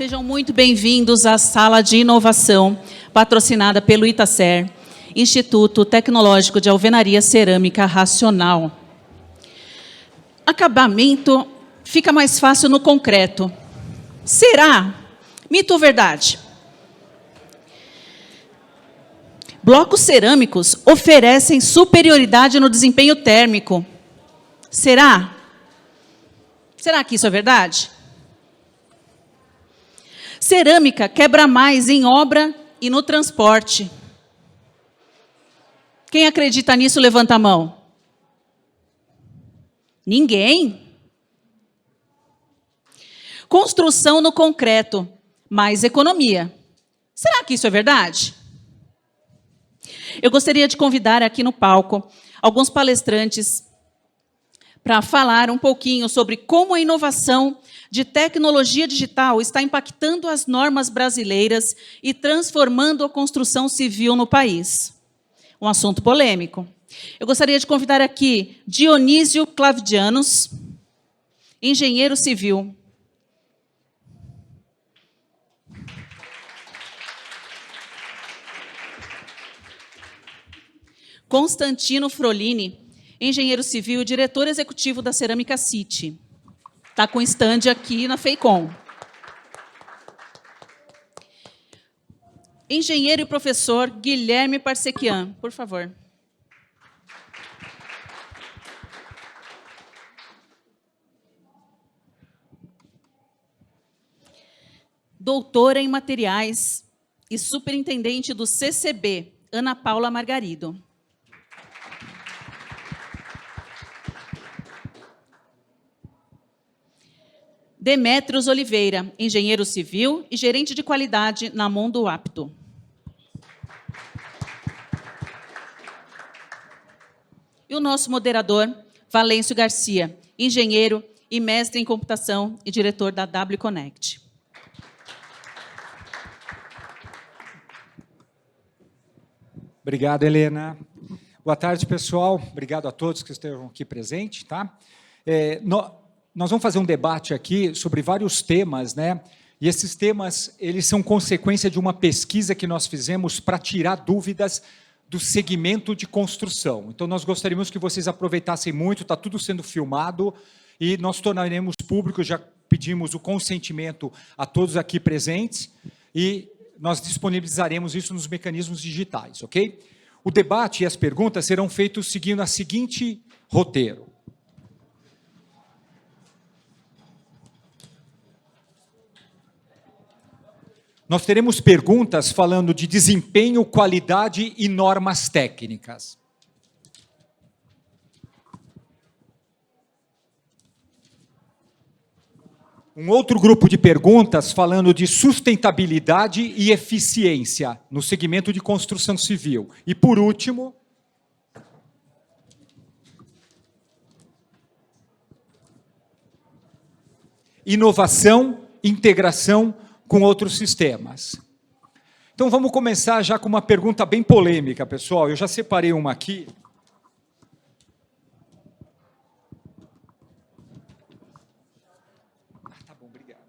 Sejam muito bem-vindos à Sala de Inovação, patrocinada pelo Itacer, Instituto Tecnológico de Alvenaria Cerâmica Racional. Acabamento fica mais fácil no concreto. Será? Mito ou verdade? Blocos cerâmicos oferecem superioridade no desempenho térmico. Será? Será que isso é verdade? Cerâmica quebra mais em obra e no transporte. Quem acredita nisso, levanta a mão. Ninguém? Construção no concreto, mais economia. Será que isso é verdade? Eu gostaria de convidar aqui no palco alguns palestrantes para falar um pouquinho sobre como a inovação de tecnologia digital está impactando as normas brasileiras e transformando a construção civil no país. Um assunto polêmico. Eu gostaria de convidar aqui Dionísio Clavdianos, engenheiro civil. Constantino Frolini, engenheiro civil e diretor executivo da Cerâmica City. Está com stand aqui na FEICOM. Engenheiro e professor Guilherme Parsequian, por favor. Doutora em materiais e superintendente do CCB, Ana Paula Margarido. Demétrios Oliveira, engenheiro civil e gerente de qualidade na Mundo Apto. E o nosso moderador, Valêncio Garcia, engenheiro e mestre em computação e diretor da W Connect. Obrigado, Helena. Boa tarde, pessoal. Obrigado a todos que estejam aqui presentes. Tá? Nós vamos fazer um debate aqui sobre vários temas, né? E esses temas, eles são consequência de uma pesquisa que nós fizemos para tirar dúvidas do segmento de construção. Então, nós gostaríamos que vocês aproveitassem muito, está tudo sendo filmado, e nós tornaremos público, já pedimos o consentimento a todos aqui presentes, e nós disponibilizaremos isso nos mecanismos digitais, ok? O debate e as perguntas serão feitos seguindo a seguinte roteiro. Nós teremos perguntas falando de desempenho, qualidade e normas técnicas. Um outro grupo de perguntas falando de sustentabilidade e eficiência no segmento de construção civil. E, por último, inovação, integração com outros sistemas. Então, vamos começar já com uma pergunta bem polêmica, pessoal. Eu já separei uma aqui. Tá bom, obrigado.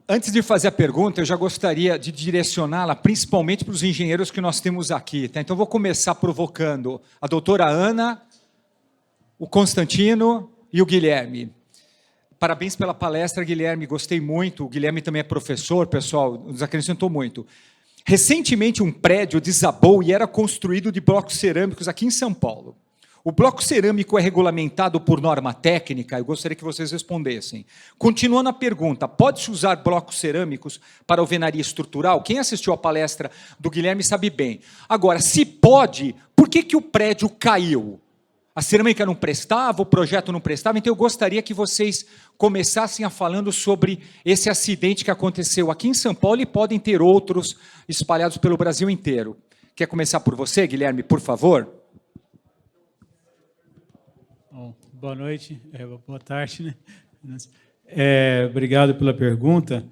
Antes de fazer a pergunta, eu já gostaria de direcioná-la principalmente para os engenheiros que nós temos aqui. Tá? Então, vou começar provocando a doutora Ana, o Constantino e o Guilherme. Parabéns pela palestra, Guilherme, gostei muito. O Guilherme também é professor, pessoal, nos acrescentou muito. Recentemente, um prédio desabou e era construído de blocos cerâmicos aqui em São Paulo. O bloco cerâmico é regulamentado por norma técnica? Eu gostaria que vocês respondessem. Continuando a pergunta, pode-se usar blocos cerâmicos para alvenaria estrutural? Quem assistiu à palestra do Guilherme sabe bem. Agora, se pode, por que o prédio caiu? A cerâmica não prestava, o projeto não prestava? Então, eu gostaria que vocês começassem a falando sobre esse acidente que aconteceu aqui em São Paulo e podem ter outros espalhados pelo Brasil inteiro. Quer começar por você, Guilherme, por favor? Bom, boa noite, boa tarde, né? Obrigado pela pergunta.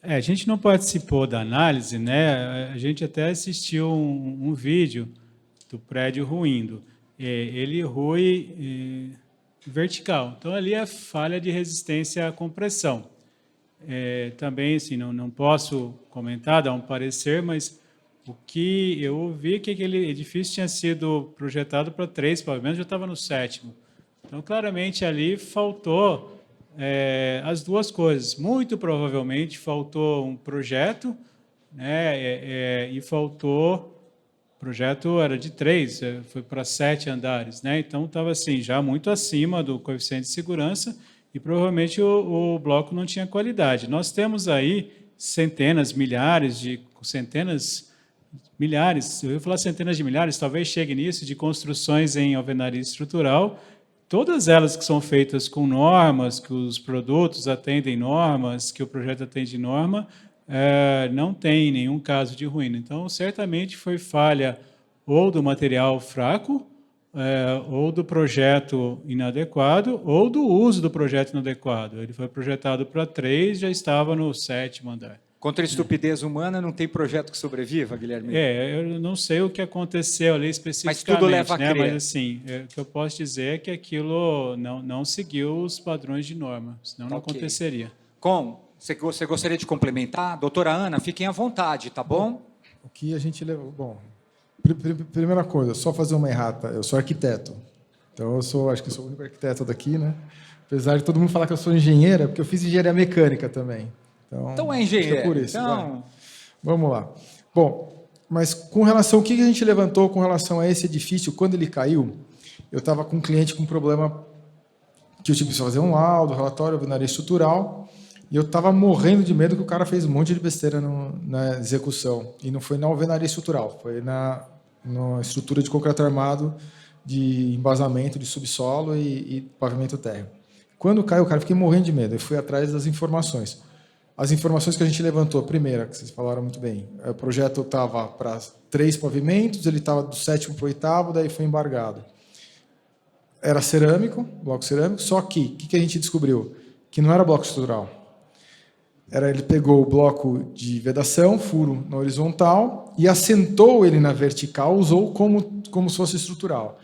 A gente não participou da análise, né? A gente até assistiu um vídeo do prédio ruindo. Ele rui vertical. Então, ali é falha de resistência à compressão. Também, assim, não posso comentar, dar um parecer, mas o que eu ouvi é que aquele edifício tinha sido projetado para 3 pavimentos, já estava no 7º. Então, claramente, ali faltou as duas coisas. Muito provavelmente faltou um projeto, né, e faltou... O projeto era de 3, foi para 7 andares, né? Então, estava assim, já muito acima do coeficiente de segurança e provavelmente o bloco não tinha qualidade. Nós temos aí centenas, milhares, eu ia falar centenas de milhares, talvez chegue nisso, de construções em alvenaria estrutural, todas elas que são feitas com normas, que os produtos atendem normas, que o projeto atende norma, não tem nenhum caso de ruína. Então, certamente foi falha ou do material fraco, ou do projeto inadequado, ou do uso do projeto inadequado. Ele foi projetado para 3, já estava no 7º andar. Contra a estupidez humana, não tem projeto que sobreviva, Guilherme? Eu não sei o que aconteceu ali especificamente. Mas tudo leva a crer. Mas, assim, o que eu posso dizer é que aquilo não seguiu os padrões de norma, senão não aconteceria. Você gostaria de complementar? Doutora Ana, fiquem à vontade, tá bom? O que a gente levou... Bom, primeira coisa, só fazer uma errata. Eu sou arquiteto. Então, acho que eu sou o único arquiteto daqui, né? Apesar de todo mundo falar que eu sou engenheira, porque eu fiz engenharia mecânica também. Então é engenheiro. É por isso. Então... Vamos lá. Bom, mas com relação... O que a gente levantou com relação a esse edifício, quando ele caiu, eu estava com um cliente com um problema que eu tive que fazer um laudo, relatório, alvenaria estrutural, e eu estava morrendo de medo que o cara fez um monte de besteira na execução. E não foi na alvenaria estrutural, foi na estrutura de concreto armado, de embasamento, de subsolo e pavimento térreo. Quando caiu, cara, eu fiquei morrendo de medo. Eu fui atrás das informações. As informações que a gente levantou, a primeira, que vocês falaram muito bem, o projeto estava para 3 pavimentos, ele estava do 7º para o 8º, daí foi embargado. Era cerâmico, bloco cerâmico, só que, o que a gente descobriu? Que não era bloco estrutural. Ele pegou o bloco de vedação, furo na horizontal, e assentou ele na vertical, usou como se fosse estrutural.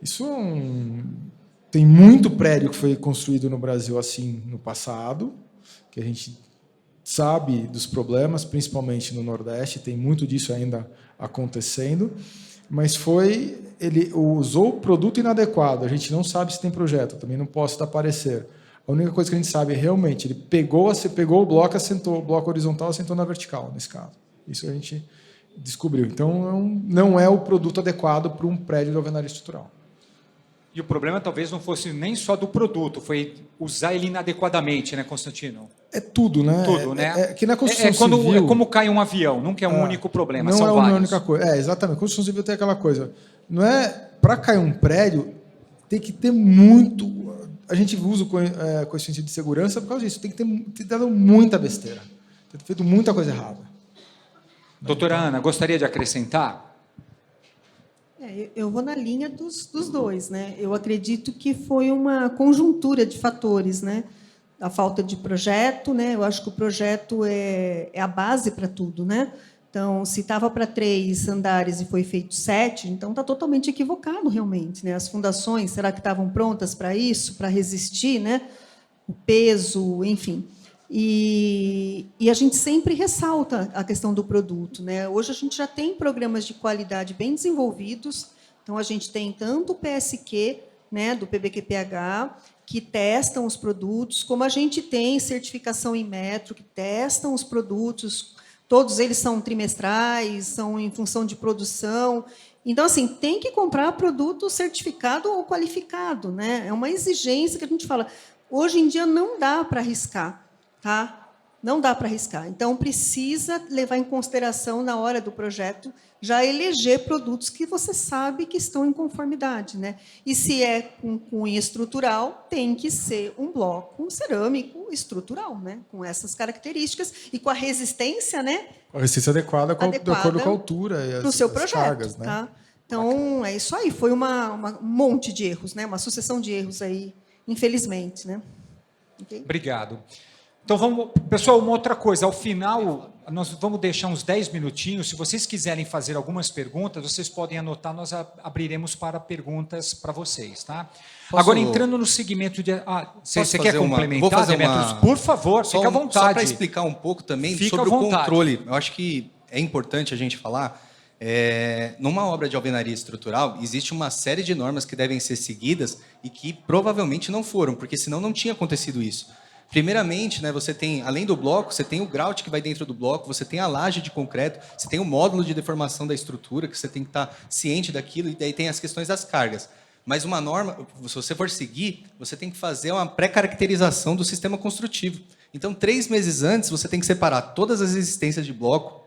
Isso tem muito prédio que foi construído no Brasil assim no passado, que a gente sabe dos problemas, principalmente no Nordeste, tem muito disso ainda acontecendo, mas ele usou o produto inadequado, a gente não sabe se tem projeto, também não posso dar parecer. A única coisa que a gente sabe é realmente, ele pegou o bloco, assentou o bloco horizontal, assentou na vertical, nesse caso. Isso a gente descobriu. Então, não é o produto adequado para um prédio de alvenaria estrutural. E o problema talvez não fosse nem só do produto, foi usar ele inadequadamente, né, Constantino? É tudo, né? Tudo, né? Que na construção civil... É como cai um avião, nunca é um único problema, não são é vários. uma única coisa. Exatamente. A construção civil tem aquela coisa. Não é... Para cair um prédio, tem que ter muito... A gente usa o coeficiente de segurança por causa disso. Tem que ter dado muita besteira. Tem feito muita coisa errada. Doutora Ana, gostaria de acrescentar? Eu vou na linha dos dois, né? Eu acredito que foi uma conjuntura de fatores, né? A falta de projeto, né? Eu acho que o projeto é a base para tudo, né? Então, se estava para 3 andares e foi feito 7, então está totalmente equivocado, realmente, né? As fundações, será que estavam prontas para isso, para resistir, né? O peso, enfim. E a gente sempre ressalta a questão do produto, né? Hoje a gente já tem programas de qualidade bem desenvolvidos, então a gente tem tanto o PSQ, né, do PBQPH, que testam os produtos, como a gente tem certificação em metro, que testam os produtos, todos eles são trimestrais, são em função de produção. Então, assim, tem que comprar produto certificado ou qualificado, né? É uma exigência que a gente fala, hoje em dia não dá para arriscar. Tá? Não dá para arriscar. Então, precisa levar em consideração, na hora do projeto, já eleger produtos que você sabe que estão em conformidade, né? E se é com cunho estrutural, tem que ser um bloco cerâmico estrutural, né? Com essas características e com a resistência, né? A resistência adequada de acordo com a altura e as cargas, né? Tá? Então, é isso aí. Foi um monte de erros, né? Uma sucessão de erros aí, infelizmente, né? Okay? Obrigado. Então, pessoal, uma outra coisa. Ao final, nós vamos deixar uns 10 minutinhos. Se vocês quiserem fazer algumas perguntas, vocês podem anotar, nós abriremos para perguntas para vocês. Tá? Agora, entrando no segmento de... você quer complementar, Demetrios? Por favor, fica à vontade. Só para explicar um pouco também sobre o controle. Eu acho que é importante a gente falar... numa obra de alvenaria estrutural, existe uma série de normas que devem ser seguidas e que provavelmente não foram, porque senão não tinha acontecido isso. Primeiramente, né, você tem, além do bloco, você tem o grout que vai dentro do bloco, você tem a laje de concreto, você tem o módulo de deformação da estrutura, que você tem que estar ciente daquilo, e daí tem as questões das cargas. Mas uma norma, se você for seguir, você tem que fazer uma pré-caracterização do sistema construtivo. Então, 3 meses antes, você tem que separar todas as resistências de bloco,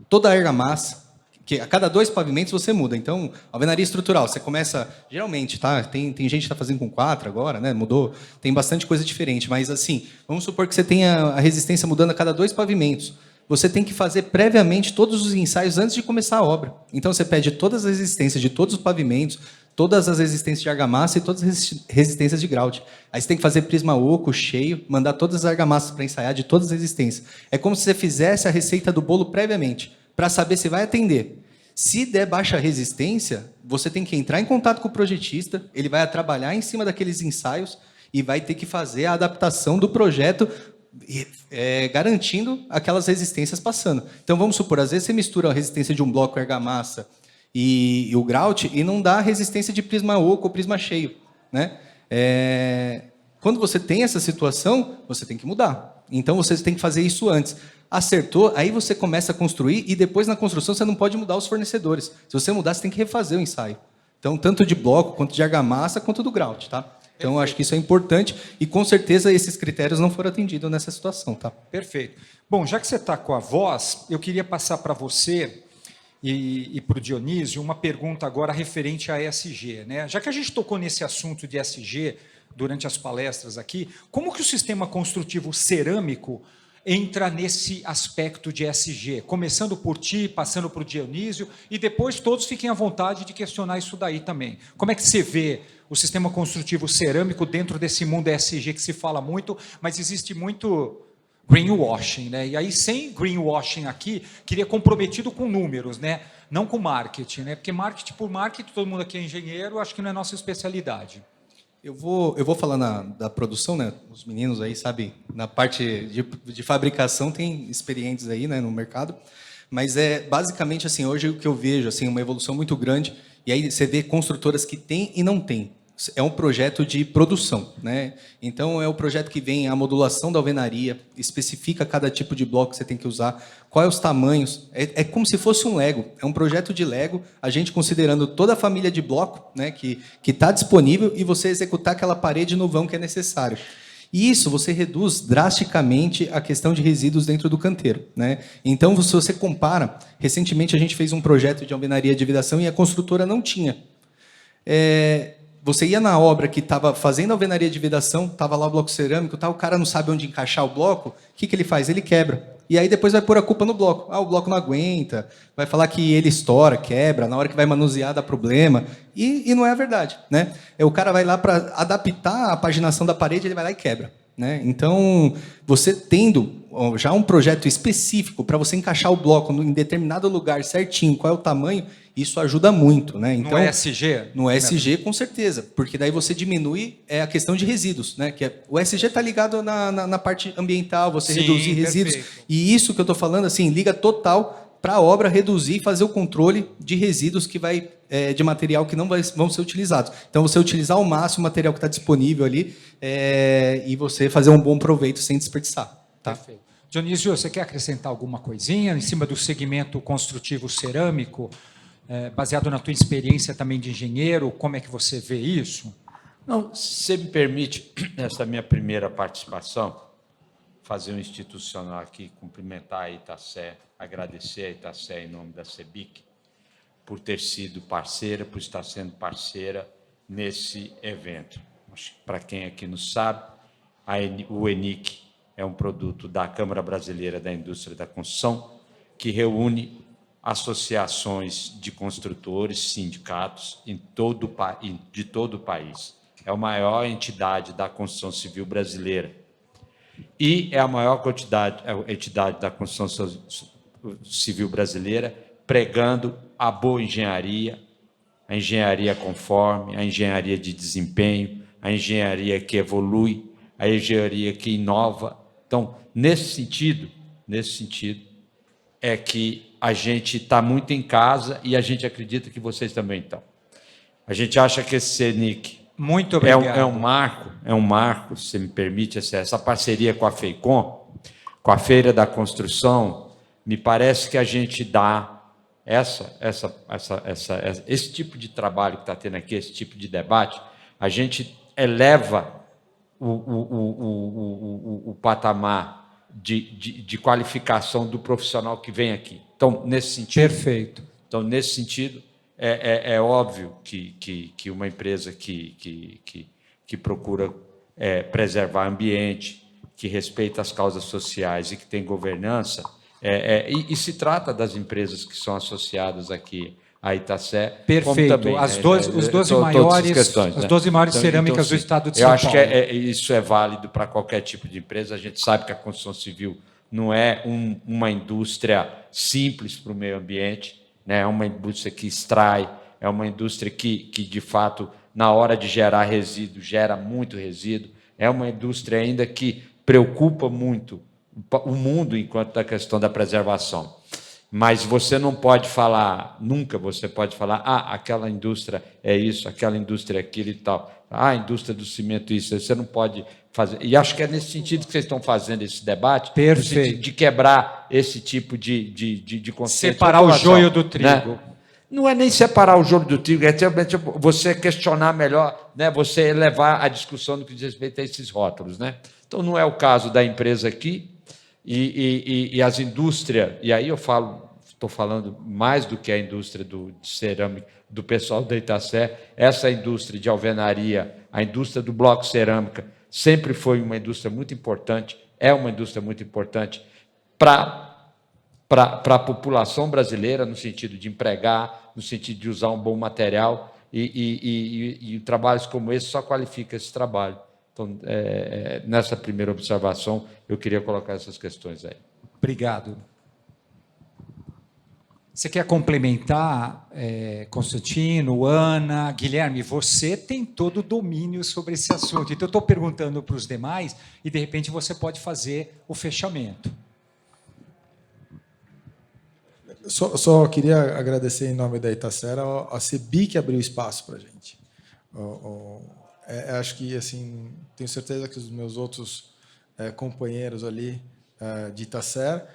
toda a argamassa, que a cada 2 pavimentos você muda. Então, alvenaria estrutural, você começa... Geralmente, tá? Tem gente que está fazendo com 4 agora, né? Mudou. Tem bastante coisa diferente. Mas, assim, vamos supor que você tenha a resistência mudando a cada 2 pavimentos. Você tem que fazer previamente todos os ensaios antes de começar a obra. Então, você pede todas as resistências de todos os pavimentos, todas as resistências de argamassa e todas as resistências de grout. Aí você tem que fazer prisma oco, cheio, mandar todas as argamassas para ensaiar de todas as resistências. É como se você fizesse a receita do bolo previamente, para saber se vai atender. Se der baixa resistência, você tem que entrar em contato com o projetista, ele vai trabalhar em cima daqueles ensaios e vai ter que fazer a adaptação do projeto, garantindo aquelas resistências passando. Então, vamos supor, às vezes você mistura a resistência de um bloco argamassa e o grout e não dá resistência de prisma oco ou prisma cheio, né? Quando você tem essa situação, você tem que mudar. Então, você tem que fazer isso antes. Acertou, aí você começa a construir e depois na construção você não pode mudar os fornecedores. Se você mudar, você tem que refazer o ensaio. Então, tanto de bloco, quanto de argamassa, quanto do grout, tá? Então, eu acho que isso é importante e, com certeza, esses critérios não foram atendidos nessa situação, tá? Perfeito. Bom, já que você está com a voz, eu queria passar para você e para o Dionísio uma pergunta agora referente a ESG, né? Já que a gente tocou nesse assunto de ESG durante as palestras aqui, como que o sistema construtivo cerâmico entra nesse aspecto de ESG, começando por ti, passando por Dionísio, e depois todos fiquem à vontade de questionar isso daí também. Como é que você vê o sistema construtivo cerâmico dentro desse mundo ESG que se fala muito, mas existe muito greenwashing, né? E aí, sem greenwashing aqui, queria comprometido com números, né? Não com marketing, né? Porque marketing por marketing, todo mundo aqui é engenheiro, acho que não é nossa especialidade. Eu vou falar da produção, né? Os meninos aí, sabe, na parte de fabricação tem experientes aí, né, no mercado. Mas basicamente assim, hoje o que eu vejo assim, uma evolução muito grande, e aí você vê construtoras que têm e não têm. É um projeto de produção, né? Então é o projeto que vem a modulação da alvenaria, especifica cada tipo de bloco que você tem que usar, quais os tamanhos. É como se fosse um Lego. É um projeto de Lego, a gente considerando toda a família de bloco, né, que está disponível e você executar aquela parede no vão que é necessário. E isso você reduz drasticamente a questão de resíduos dentro do canteiro, né? Então, se você compara, recentemente a gente fez um projeto de alvenaria de vidração e a construtora não tinha. Você ia na obra que estava fazendo a alvenaria de vedação, estava lá o bloco cerâmico, o cara não sabe onde encaixar o bloco, o que ele faz? Ele quebra. E aí depois vai pôr a culpa no bloco. O bloco não aguenta, vai falar que ele estoura, quebra, na hora que vai manusear dá problema. E não é a verdade, né? O cara vai lá para adaptar a paginação da parede, ele vai lá e quebra, né? Então, você tendo já um projeto específico para você encaixar o bloco em determinado lugar certinho, qual é o tamanho, isso ajuda muito, né? Então, no ESG? No ESG, com certeza, porque daí você diminui a questão de resíduos, né? O ESG está ligado na parte ambiental, você reduzir resíduos. Perfeito. E isso que eu estou falando, assim, liga total para a obra reduzir e fazer o controle de resíduos que vai de material que não vão ser utilizados. Então, você utilizar ao máximo o material que está disponível ali e você fazer um bom proveito sem desperdiçar. Tá? Perfeito. Dionísio, você quer acrescentar alguma coisinha em cima do segmento construtivo cerâmico, baseado na tua experiência também de engenheiro, como é que você vê isso? Não, se você me permite, essa minha primeira participação, fazer um institucional aqui, cumprimentar a Itacé, agradecer a Itacé em nome da CEBIC, por ter sido parceira, por estar sendo parceira nesse evento. Para quem aqui não sabe, o ENIC é um produto da Câmara Brasileira da Indústria da Construção, que reúne associações de construtores, sindicatos de todo o país. É a maior entidade da construção civil brasileira. e é a maior entidade da construção civil brasileira, pregando a boa engenharia, a engenharia conforme, a engenharia de desempenho, a engenharia que evolui, a engenharia que inova. Então, nesse sentido, é que a gente está muito em casa e a gente acredita que vocês também estão. A gente acha que esse CENIC muito obrigado. É um marco, se você me permite, essa parceria com a FEICOM, com a Feira da Construção, me parece que a gente dá esse tipo de trabalho que está tendo aqui, esse tipo de debate, a gente eleva o patamar de qualificação do profissional que vem aqui. Então, nesse sentido... Perfeito. Então, nesse sentido, é óbvio que uma empresa que procura preservar o ambiente, que respeita as causas sociais e que tem governança, e se trata das empresas que são associadas aqui à Itacé. Perfeito. Também, as 12 maiores cerâmicas do estado de São Paulo. Eu acho que isso é válido para qualquer tipo de empresa. A gente sabe que a construção civil não é uma indústria simples para o meio ambiente, né? É uma indústria que extrai, é uma indústria que, de fato, na hora de gerar resíduo, gera muito resíduo, é uma indústria ainda que preocupa muito o mundo enquanto da questão da preservação. Mas você não pode falar, nunca você pode falar, aquela indústria é isso, aquela indústria é aquilo e tal, a indústria do cimento isso, você não pode fazer. E acho que é nesse sentido que vocês estão fazendo esse debate, de quebrar esse tipo de conceito. Separar o joio do trigo. Né? Não é nem separar o joio do trigo, é você questionar melhor, né? Você elevar a discussão no que diz respeito a esses rótulos. Né? Então, não é o caso da empresa aqui, e as indústrias, e aí estou falando mais do que a indústria de cerâmica, do pessoal da Itacé, essa indústria de alvenaria, a indústria do bloco cerâmica, sempre foi uma indústria muito importante, é uma indústria muito importante para a população brasileira, no sentido de empregar, no sentido de usar um bom material, e trabalhos como esse só qualificam esse trabalho. Então, nessa primeira observação, eu queria colocar essas questões aí. Obrigado. Você quer complementar, Constantino, Ana, Guilherme? Você tem todo o domínio sobre esse assunto. Então, eu estou perguntando para os demais e, de repente, você pode fazer o fechamento. Só queria agradecer, em nome da Itacera, a CEBIC que abriu espaço para a gente. Acho que, assim, tenho certeza que os meus outros companheiros ali de Itacera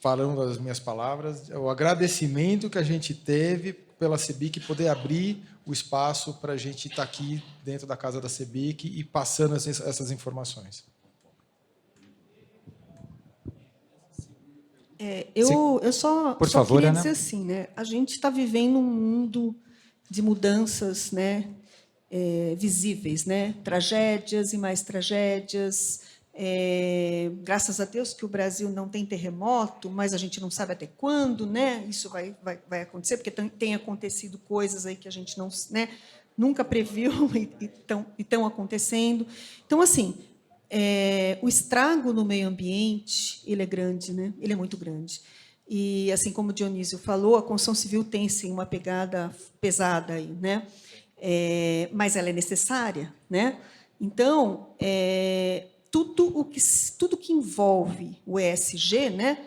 farão das minhas palavras o agradecimento que a gente teve pela CEBIC poder abrir o espaço para a gente estar aqui dentro da casa da CEBIC e passando essas informações. Eu só queria dizer Ana. assim, né? A gente está vivendo um mundo de mudanças, né? Visíveis, né? Tragédias e mais tragédias. Graças a Deus que o Brasil não tem terremoto, mas a gente não sabe até quando, né? Isso vai acontecer, porque tem acontecido coisas aí que a gente não, né? Nunca previu e estão acontecendo. Então, assim, o estrago no meio ambiente, ele é grande, né? Ele é muito grande. E, assim como o Dionísio falou, a construção civil tem, sim, uma pegada pesada aí, né? Mas ela é necessária, né? Então, tudo que envolve o ESG, né?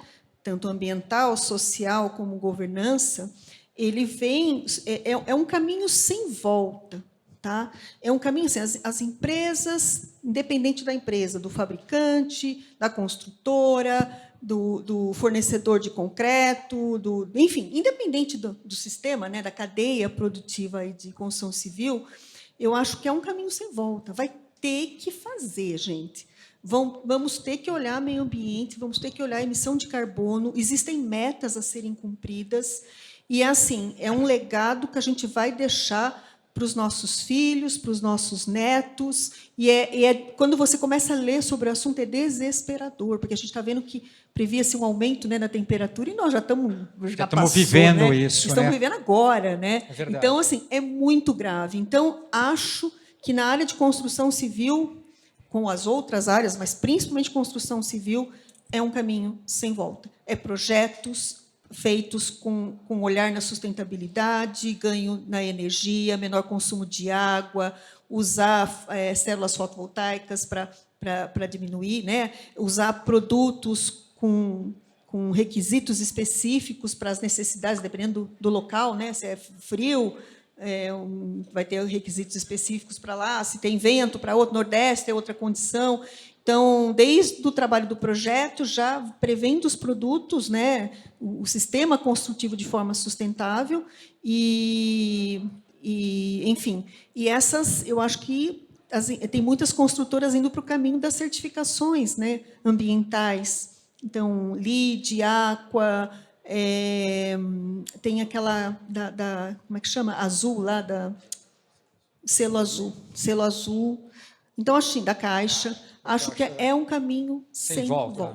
Tanto ambiental, social como governança, ele vem é um caminho sem volta, tá? É um caminho assim, as empresas, independente da empresa, do fabricante, da construtora, do fornecedor de concreto, enfim, independente do sistema, né, da cadeia produtiva aí de construção civil, eu acho que é um caminho sem volta. Vai ter que fazer, gente. Vamos ter que olhar meio ambiente, vamos ter que olhar a emissão de carbono, existem metas a serem cumpridas, e assim, é um legado que a gente vai deixar para os nossos filhos, para os nossos netos, e quando você começa a ler sobre o assunto, é desesperador, porque a gente está vendo que previa-se um aumento, né, na temperatura, e nós já estamos vivendo, né? Isso. Estamos vivendo agora, né? É verdade. Então, assim, é muito grave. Então, acho que na área de construção civil com as outras áreas, mas principalmente construção civil, é um caminho sem volta. É projetos feitos com olhar na sustentabilidade, ganho na energia, menor consumo de água, usar células fotovoltaicas para diminuir, né? Usar produtos com requisitos específicos para as necessidades, dependendo do local, né? Se é frio, vai ter requisitos específicos para lá, se tem vento para outro, Nordeste é outra condição. Então, desde o trabalho do projeto, já prevendo os produtos, né, o sistema construtivo de forma sustentável enfim, e essas, eu acho que tem muitas construtoras indo para o caminho das certificações, né, ambientais. Então, LEED, Aqua, tem aquela como é que chama? Azul, lá da selo azul. Então, assim, da Caixa. Acho que é um caminho sem volta.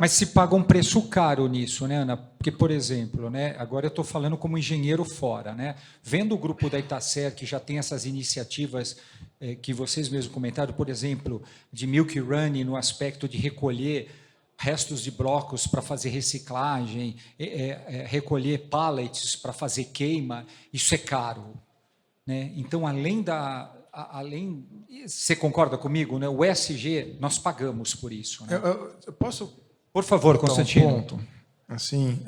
Mas se paga um preço caro nisso, né, Ana? Porque, por exemplo, né, agora eu estou falando como engenheiro fora, né? Vendo o grupo da Itacer, que já tem essas iniciativas que vocês mesmos comentaram, por exemplo, de Milk Run no aspecto de recolher restos de blocos para fazer reciclagem, recolher pallets para fazer queima, isso é caro, né? Então, você concorda comigo, né? O ESG, nós pagamos por isso, né? Eu posso... Por favor, Constantino. Um ponto. Assim,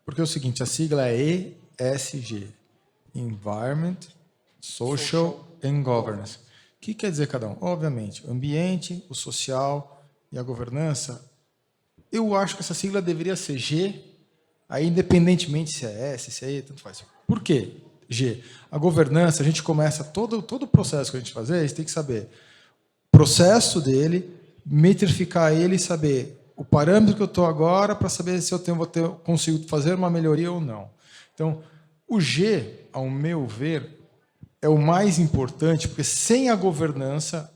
porque é o seguinte, a sigla é ESG, Environment, Social and Governance. O que quer dizer cada um? Obviamente, o ambiente, o social e a governança. Eu acho que essa sigla deveria ser G, aí independentemente se é S, se é E, tanto faz. Por quê? G. A governança, a gente começa todo o processo que a gente fazer, a gente tem que saber o processo dele, metrificar ele e saber o parâmetro que eu estou agora para saber se eu consigo fazer uma melhoria ou não. Então, o G, ao meu ver, é o mais importante, porque sem a governança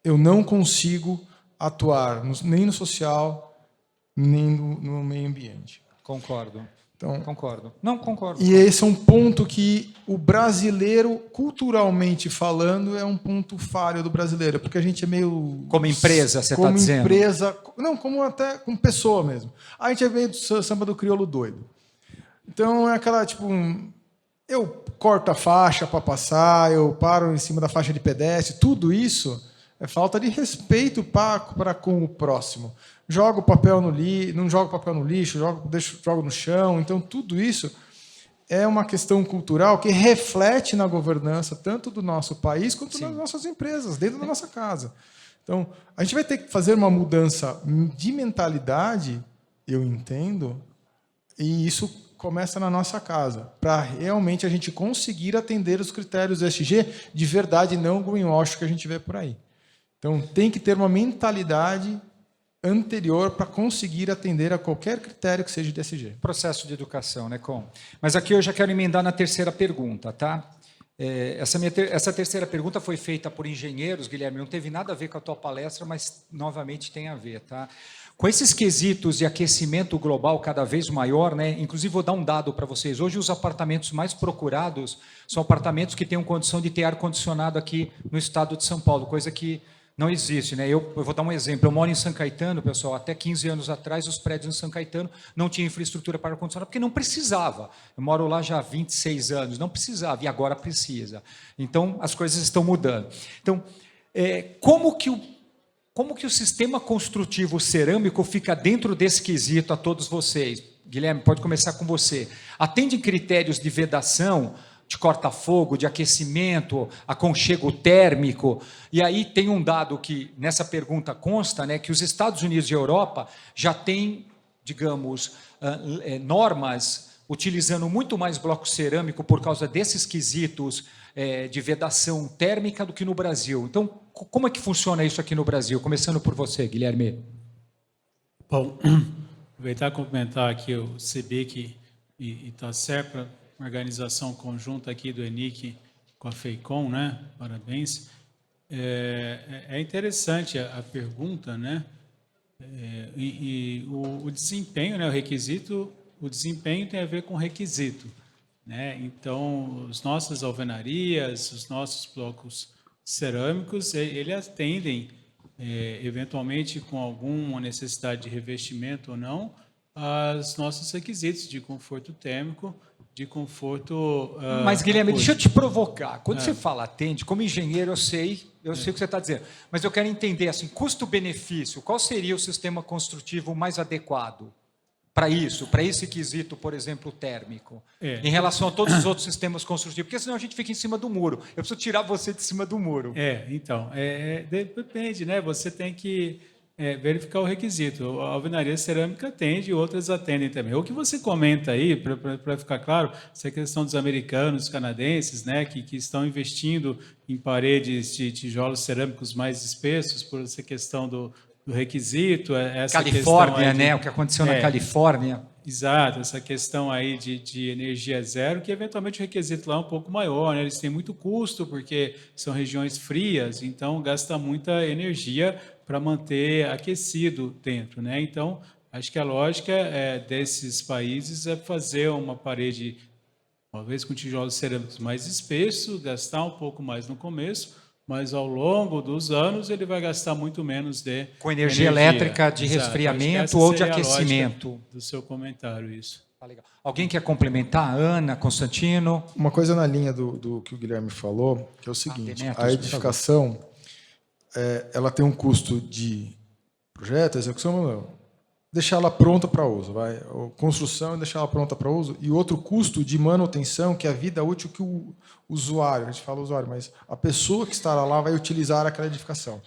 eu não consigo atuar nem no social, nem no meio ambiente. Concordo. Então, concordo. Não, concordo. E esse é um ponto que o brasileiro, culturalmente falando, é um ponto falho do brasileiro, porque a gente é meio... Como empresa, você está dizendo? Como empresa... Não, como até como pessoa mesmo. A gente é meio do samba do crioulo doido. Então, é aquela, tipo... eu corto a faixa para passar, eu paro em cima da faixa de pedestre, tudo isso é falta de respeito para com o próximo. Jogo papel no lixo, não jogo papel no lixo, jogo no chão. Então, tudo isso é uma questão cultural que reflete na governança tanto do nosso país quanto nas nossas empresas, dentro da nossa casa. Então, a gente vai ter que fazer uma mudança de mentalidade, eu entendo, e isso começa na nossa casa, para realmente a gente conseguir atender os critérios ESG de verdade, não o greenwash que a gente vê por aí. Então, tem que ter uma mentalidade anterior para conseguir atender a qualquer critério que seja de ESG. Processo de educação, né, Com? Mas aqui eu já quero emendar na terceira pergunta, tá? Essa terceira pergunta foi feita por engenheiros, Guilherme, não teve nada a ver com a tua palestra, mas novamente tem a ver, tá? Com esses quesitos de aquecimento global cada vez maior, né? Inclusive vou dar um dado para vocês. Hoje os apartamentos mais procurados são apartamentos que tenham condição de ter ar-condicionado aqui no estado de São Paulo, coisa que não existe, né? Eu vou dar um exemplo. Eu moro em São Caetano, pessoal. Até 15 anos atrás, os prédios em São Caetano não tinham infraestrutura para ar-condicionado, porque não precisava. Eu moro lá já há 26 anos, não precisava, e agora precisa. Então, as coisas estão mudando. Então, como que o sistema construtivo cerâmico fica dentro desse quesito a todos vocês? Guilherme, pode começar com você. Atende critérios de vedação, de corta-fogo, de aquecimento, aconchego térmico. E aí tem um dado que nessa pergunta consta, né, que os Estados Unidos e a Europa já têm, digamos, normas utilizando muito mais bloco cerâmico por causa desses quesitos de vedação térmica do que no Brasil. Então, como é que funciona isso aqui no Brasil? Começando por você, Guilherme. Bom, aproveitar e complementar aqui o CBIC e Itacer para uma organização conjunta aqui do ENIC com a FEICOM, né? Parabéns. É interessante a pergunta, né? O desempenho, né? O desempenho tem a ver com requisito, né? Então, as nossas alvenarias, os nossos blocos cerâmicos, eles atendem, eventualmente com alguma necessidade de revestimento ou não, aos nossos requisitos de conforto térmico, de conforto... Mas, Guilherme, deixa eu te provocar. Quando você fala atende, como engenheiro, eu sei o que você está dizendo. Mas eu quero entender, assim, custo-benefício, qual seria o sistema construtivo mais adequado para esse quesito, por exemplo, térmico, em relação a todos os outros sistemas construtivos? Porque senão a gente fica em cima do muro. Eu preciso tirar você de cima do muro. Então, depende, né? Você tem que verificar o requisito. A alvenaria cerâmica atende e outras atendem também. O que você comenta aí, para ficar claro, essa questão dos americanos, dos canadenses, né, que estão investindo em paredes de tijolos cerâmicos mais espessos, por essa questão do requisito. Essa Califórnia, né? O que aconteceu na Califórnia. Exato, essa questão aí de energia zero, que eventualmente o requisito lá é um pouco maior, né? Eles têm muito custo, porque são regiões frias, então gasta muita energia para manter aquecido dentro, né? Então, acho que a lógica desses países é fazer uma parede, talvez com tijolos cerâmicos mais espessos, gastar um pouco mais no começo, mas ao longo dos anos ele vai gastar muito menos com energia elétrica de resfriamento ou de aquecimento. Do seu comentário, isso. Tá legal. Alguém quer complementar? Ana, Constantino? Uma coisa na linha do que o Guilherme falou, que é o seguinte: a edificação ela tem um custo de projeto, execução, deixar ela pronta para uso, construção e deixar ela pronta para uso, e outro custo de manutenção, que é a vida útil que o usuário, a gente fala usuário, mas a pessoa que estará lá vai utilizar aquela edificação.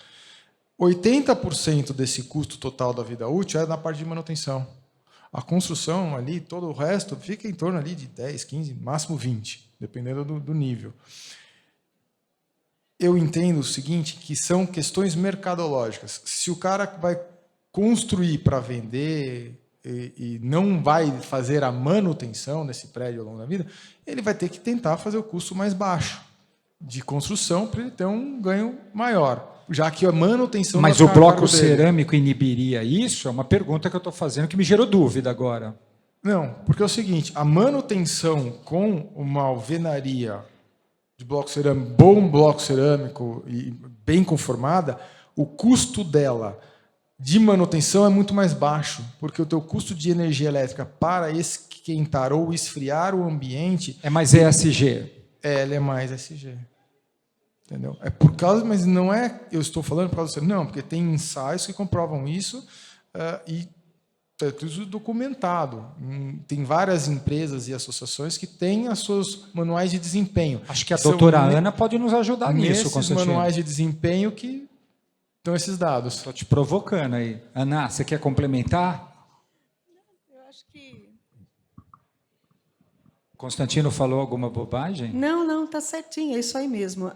80% desse custo total da vida útil é na parte de manutenção. A construção ali, todo o resto, fica em torno ali de 10, 15, máximo 20, dependendo do nível. Eu entendo o seguinte, que são questões mercadológicas. Se o cara vai construir para vender e não vai fazer a manutenção desse prédio ao longo da vida, ele vai ter que tentar fazer o custo mais baixo de construção para ele ter um ganho maior, já que a manutenção... Mas o bloco cerâmico inibiria isso? É uma pergunta que eu estou fazendo que me gerou dúvida agora. Não, porque é o seguinte, a manutenção com uma alvenaria de bloco cerâmico, bom bloco cerâmico e bem conformada, o custo dela de manutenção é muito mais baixo, porque o teu custo de energia elétrica para esquentar ou esfriar o ambiente... É mais ESG. Ele é mais ESG. Entendeu? É por causa, mas não é... Eu estou falando por causa... Não, porque tem ensaios que comprovam isso e é tudo documentado. Tem várias empresas e associações que têm os seus manuais de desempenho. Acho que a doutora Ana pode nos ajudar nisso, Constantino. Nesses manuais de desempenho que estão esses dados. Estou te provocando aí. Ana, você quer complementar? Eu acho que... Constantino falou alguma bobagem? Não, está certinho, é isso aí mesmo.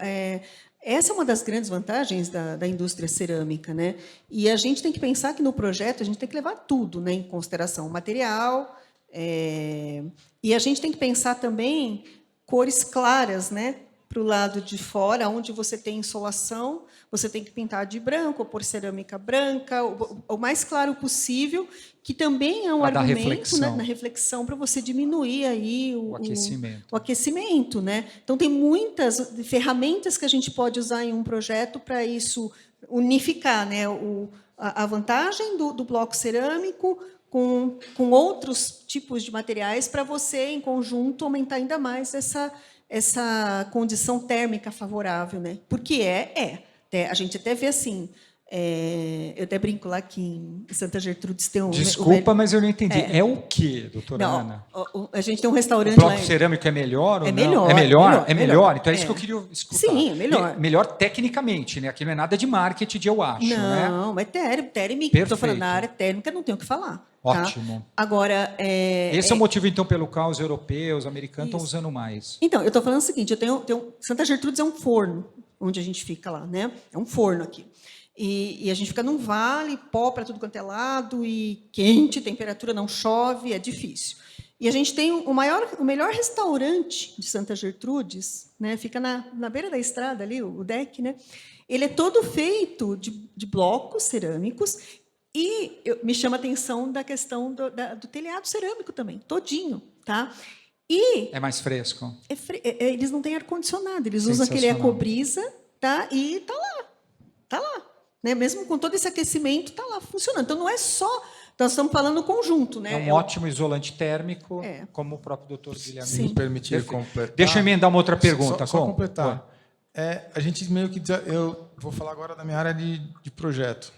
Essa é uma das grandes vantagens da indústria cerâmica, né? E a gente tem que pensar que no projeto a gente tem que levar tudo, né, em consideração, material, e a gente tem que pensar também cores claras, né? Para o lado de fora, onde você tem insolação, você tem que pintar de branco, ou por cerâmica branca, o mais claro possível, que também é um argumento, né, na reflexão para você diminuir aí o aquecimento, né? Então, tem muitas ferramentas que a gente pode usar em um projeto para isso unificar, né, a vantagem do bloco cerâmico com outros tipos de materiais para você, em conjunto, aumentar ainda mais essa condição térmica favorável, né? Porque a gente até vê assim, eu até brinco lá que em Santa Gertrudes tem um... Desculpa, mas eu não entendi. É o quê, doutora Ana? A gente tem um restaurante lá... O bloco cerâmico é melhor ou não? Melhor, é melhor? É melhor? Então é isso que eu queria escutar. Sim, é melhor. Melhor tecnicamente, né? Aqui não é nada de marketing, eu acho, né? Não, mas térmica. Estou falando na área térmica, não tenho o que falar. Ótimo. Tá? Agora, esse é o motivo, então, pelo qual os europeus, os americanos estão usando mais. Então, eu estou falando o seguinte, Santa Gertrudes é um forno, onde a gente fica lá, né? É um forno aqui. E a gente fica num vale, pó para tudo quanto é lado, e quente, temperatura não chove, é difícil. E a gente tem o melhor restaurante de Santa Gertrudes, né? Fica na beira da estrada ali, o deck, né? Ele é todo feito de blocos cerâmicos. E me chama a atenção da questão do telhado cerâmico também, todinho, tá? E é mais fresco. Eles não têm ar-condicionado, eles usam aquele ecobrisa, tá? E está lá. Né? Mesmo com todo esse aquecimento, está lá funcionando. Então, não é só... Nós estamos falando conjunto. Né? É um ótimo isolante térmico, como o próprio doutor Guilherme. Se me permitir completar. Deixa eu emendar uma outra pergunta. Só completar. A gente meio que... Eu vou falar agora da minha área de projeto.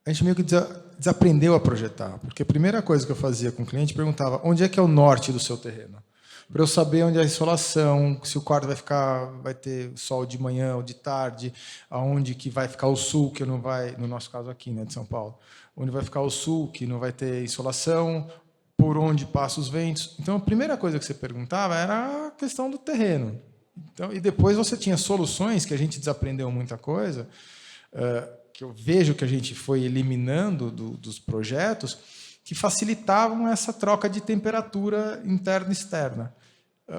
A gente meio que desaprendeu a projetar. Porque a primeira coisa que eu fazia com o cliente, perguntava onde é que é o norte do seu terreno. Para eu saber onde é a insolação, se o quarto vai ter sol de manhã ou de tarde, aonde que vai ficar o sul, que não vai, no nosso caso aqui, né, de São Paulo, onde vai ficar o sul, que não vai ter insolação, por onde passam os ventos. Então, a primeira coisa que você perguntava era a questão do terreno. Então, e depois você tinha soluções, que a gente desaprendeu muita coisa, que eu vejo que a gente foi eliminando dos projetos, que facilitavam essa troca de temperatura interna e externa.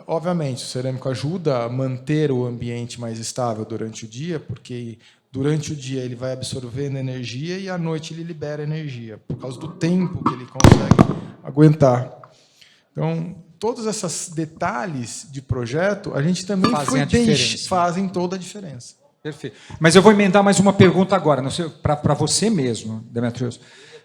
Obviamente, o cerâmico ajuda a manter o ambiente mais estável durante o dia, porque durante o dia ele vai absorvendo energia e à noite ele libera energia, por causa do tempo que ele consegue aguentar. Então, todos esses detalhes de projeto, a gente também fazem toda a diferença. Perfeito. Mas eu vou emendar mais uma pergunta agora, para você mesmo, Demetrios.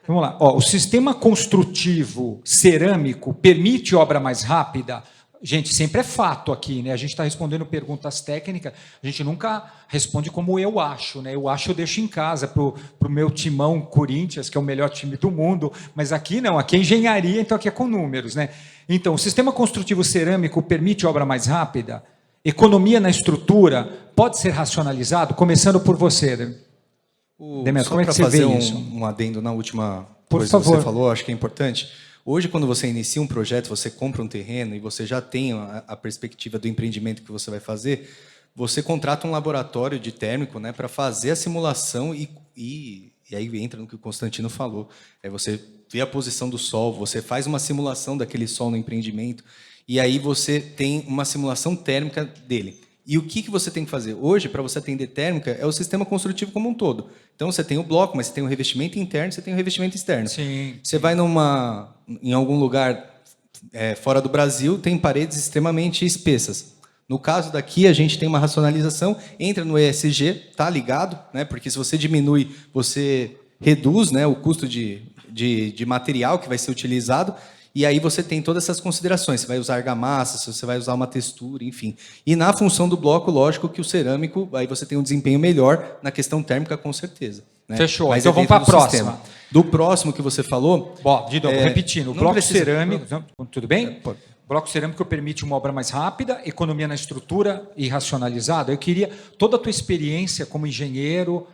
Vamos lá. O sistema construtivo cerâmico permite obra mais rápida? Gente, sempre é fato aqui, né? A gente está respondendo perguntas técnicas, a gente nunca responde como eu acho, né? Eu acho, eu deixo em casa para o meu timão Corinthians, que é o melhor time do mundo, mas aqui não, aqui é engenharia, então aqui é com números, né? Então, o sistema construtivo cerâmico permite obra mais rápida? Economia na estrutura pode ser racionalizado? Começando por você, Demetrio, como é que você vê isso? Um adendo na última coisa que você falou, acho que é importante. Hoje, quando você inicia um projeto, você compra um terreno e você já tem a perspectiva do empreendimento que você vai fazer, você contrata um laboratório de térmico, né, para fazer a simulação e aí entra no que o Constantino falou. Você vê a posição do sol, você faz uma simulação daquele sol no empreendimento e aí você tem uma simulação térmica dele. E o que você tem que fazer? Hoje, para você atender térmica, é o sistema construtivo como um todo. Então, você tem o bloco, mas você tem o revestimento interno, você tem o revestimento externo. Sim. Você vai em algum lugar fora do Brasil, tem paredes extremamente espessas. No caso daqui, a gente tem uma racionalização, entra no ESG, está ligado, né? Porque se você diminui, você reduz, né, o custo de material que vai ser utilizado. E aí você tem todas essas considerações. Você vai usar argamassa, se você vai usar uma textura, enfim. E na função do bloco, lógico que o cerâmico, aí você tem um desempenho melhor na questão térmica, com certeza. Né? Fechou. Mas então vamos para a próxima. Sistema. Do próximo que você falou... De novo, repetindo. O bloco cerâmico... Tudo bem? O bloco cerâmico permite uma obra mais rápida, economia na estrutura e racionalizada. Eu queria toda a tua experiência como engenheiro,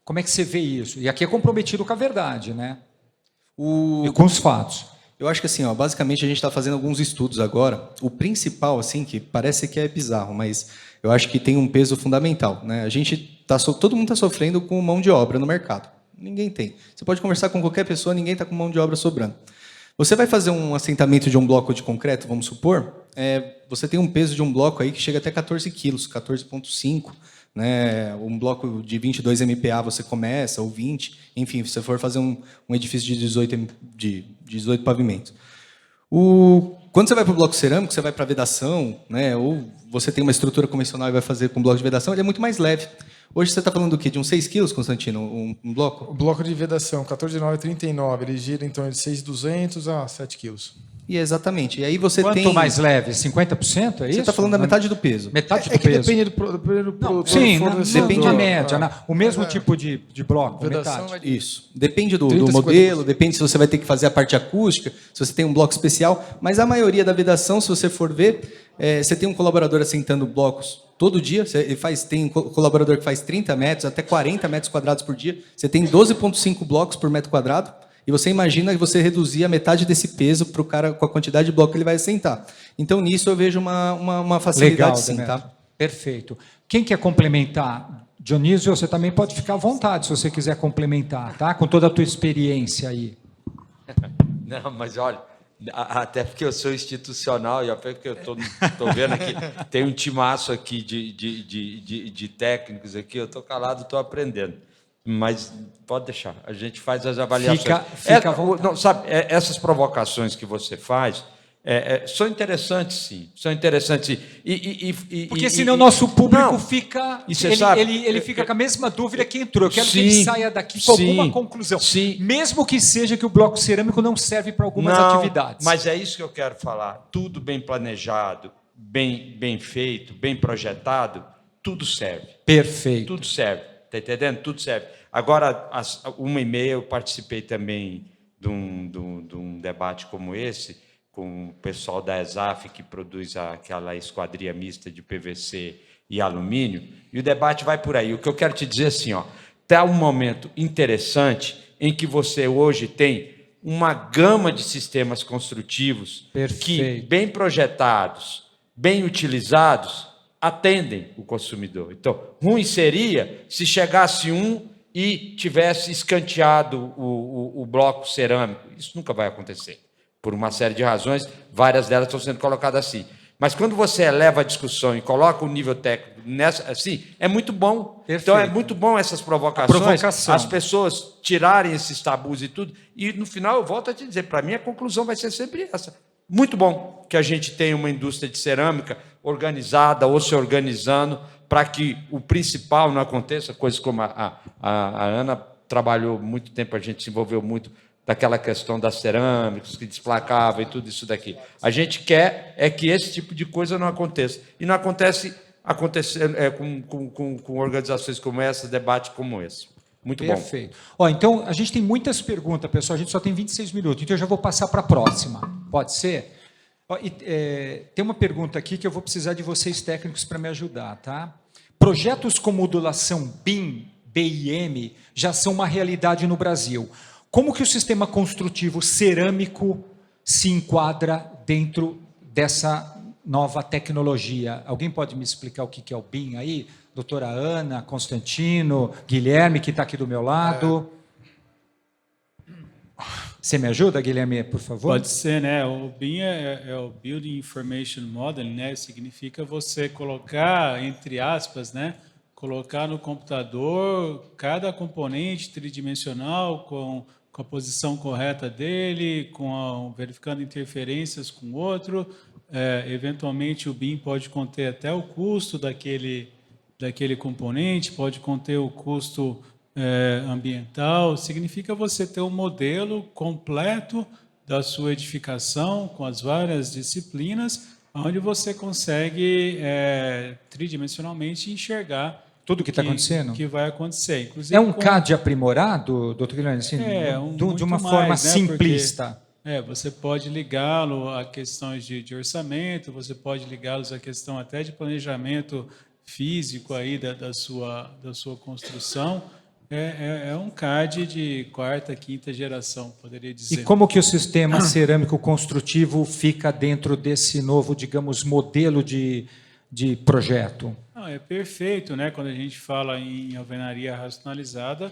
como é que você vê isso? E aqui é comprometido com a verdade, né? E com os fatos. Eu acho que assim, basicamente a gente está fazendo alguns estudos agora. O principal, assim, que parece que é bizarro, mas eu acho que tem um peso fundamental, né? Todo mundo está sofrendo com mão de obra no mercado. Ninguém tem. Você pode conversar com qualquer pessoa, ninguém está com mão de obra sobrando. Você vai fazer um assentamento de um bloco de concreto, vamos supor, você tem um peso de um bloco aí que chega até 14 quilos, 14,5. Né? Um bloco de 22 MPa você começa, ou 20, enfim, se você for fazer um edifício de 18 pavimentos. Quando você vai para o bloco cerâmico, você vai para a vedação, né? Ou você tem uma estrutura convencional e vai fazer com bloco de vedação, ele é muito mais leve. Hoje você está falando do quê? De uns 6 quilos, Constantino, um bloco? O bloco de vedação, 14,939, ele gira em torno de 6,200 a 7 quilos. E exatamente. E aí você Quanto mais leve? 50%? É isso? Você está falando da metade do peso. Metade do peso. Depende do produto. Sim, depende da média. O mesmo tipo de bloco, metade. Isso. Depende do modelo, 50%. Depende se você vai ter que fazer a parte acústica, se você tem um bloco especial. Mas a maioria da vedação, se você for ver, você tem um colaborador assentando blocos todo dia. Tem um colaborador que faz 30 metros, até 40 metros quadrados por dia. Você tem 12,5 blocos por metro quadrado. E você imagina que você reduzir a metade desse peso para o cara com a quantidade de bloco que ele vai assentar. Então, nisso eu vejo uma facilidade. Legal, sim, tá? Perfeito. Quem quer complementar? Dionísio, você também pode ficar à vontade se você quiser complementar, tá? Com toda a tua experiência aí. Não, mas olha, até porque eu sou institucional e até porque eu estou vendo aqui, tem um timaço aqui de técnicos aqui, eu estou calado, estou aprendendo. Mas pode deixar, a gente faz as avaliações. Fica à vontade. Não, sabe, essas provocações que você faz, São interessantes, sim. São interessantes, sim. Porque senão o nosso público não, fica... e você sabe, ele fica com a mesma dúvida que entrou. Eu quero que sim, ele saia daqui com alguma conclusão. Sim. Mesmo que seja que o bloco cerâmico não serve para algumas atividades. Mas é isso que eu quero falar. Tudo bem planejado, bem feito, bem projetado, tudo serve. Perfeito. Tudo serve. Está entendendo? Tudo serve. Agora, às 1h30, eu participei também de um debate como esse, com o pessoal da ESAF, que produz aquela esquadria mista de PVC e alumínio, e o debate vai por aí. O que eu quero te dizer assim, está um momento interessante em que você hoje tem uma gama de sistemas construtivos que, bem projetados, bem utilizados, atendem o consumidor. Então, ruim seria se chegasse e tivesse escanteado o bloco cerâmico. Isso nunca vai acontecer, por uma série de razões, várias delas estão sendo colocadas assim. Mas quando você eleva a discussão e coloca o nível técnico assim, é muito bom. Perfeito. Então, é muito bom essas provocações, as pessoas tirarem esses tabus e tudo. E, no final, eu volto a te dizer, para mim, a conclusão vai ser sempre essa. Muito bom que a gente tenha uma indústria de cerâmica organizada ou se organizando para que o principal não aconteça, coisas como a Ana trabalhou muito tempo, a gente se envolveu muito daquela questão das cerâmicas que desplacavam e tudo isso daqui. A gente quer que esse tipo de coisa não aconteça. E não acontece com organizações como essa, debate como esse. Muito bom. Perfeito. Então, a gente tem muitas perguntas, pessoal. A gente só tem 26 minutos, então eu já vou passar para a próxima. Pode ser? Tem uma pergunta aqui que eu vou precisar de vocês técnicos para me ajudar, tá? Projetos com modulação BIM, BIM, já são uma realidade no Brasil. Como que o sistema construtivo cerâmico se enquadra dentro dessa nova tecnologia? Alguém pode me explicar o que é o BIM aí? Doutora Ana, Constantino, Guilherme, que está aqui do meu lado. Você me ajuda, Guilherme, por favor? Pode ser, né? O BIM é o Building Information Modeling, né? Significa você colocar, entre aspas, né? Colocar no computador cada componente tridimensional com a posição correta dele, verificando interferências com o outro. Eventualmente, o BIM pode conter até o custo daquele componente, pode conter o custo ambiental. Significa você ter um modelo completo da sua edificação, com as várias disciplinas, onde você consegue tridimensionalmente enxergar tudo que está acontecendo, que vai acontecer. Inclusive, um CAD aprimorado, doutor Guilherme, assim, de uma forma simplista. Porque, você pode ligá-lo a questões de orçamento, você pode ligá-los a questão até de planejamento físico aí da sua construção. É um CAD de 4ª, 5ª geração, poderia dizer. E como que o sistema cerâmico construtivo fica dentro desse novo, digamos, modelo de projeto? É perfeito, né? Quando a gente fala em alvenaria racionalizada,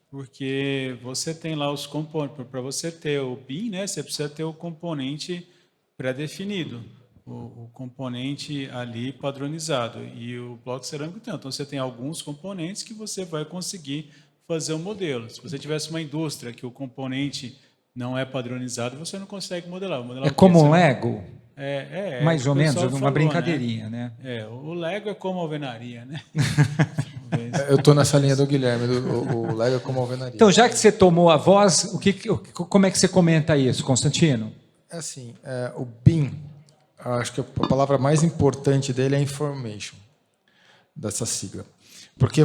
porque você tem lá os componentes. Para você ter o BIM, né, você precisa ter o componente pré-definido, o componente ali padronizado. E o bloco cerâmico tem. Então, você tem alguns componentes que você vai conseguir fazer o modelo. Se você tivesse uma indústria que o componente não é padronizado, você não consegue modelar. É como um Lego? Mais ou menos, falou, uma brincadeirinha, né? O Lego é como alvenaria, né? Eu estou nessa linha do Guilherme, o Lego é como alvenaria. Então, já que você tomou a voz, como é que você comenta isso, Constantino? Assim, o BIM, acho que a palavra mais importante dele é information, dessa sigla. Porque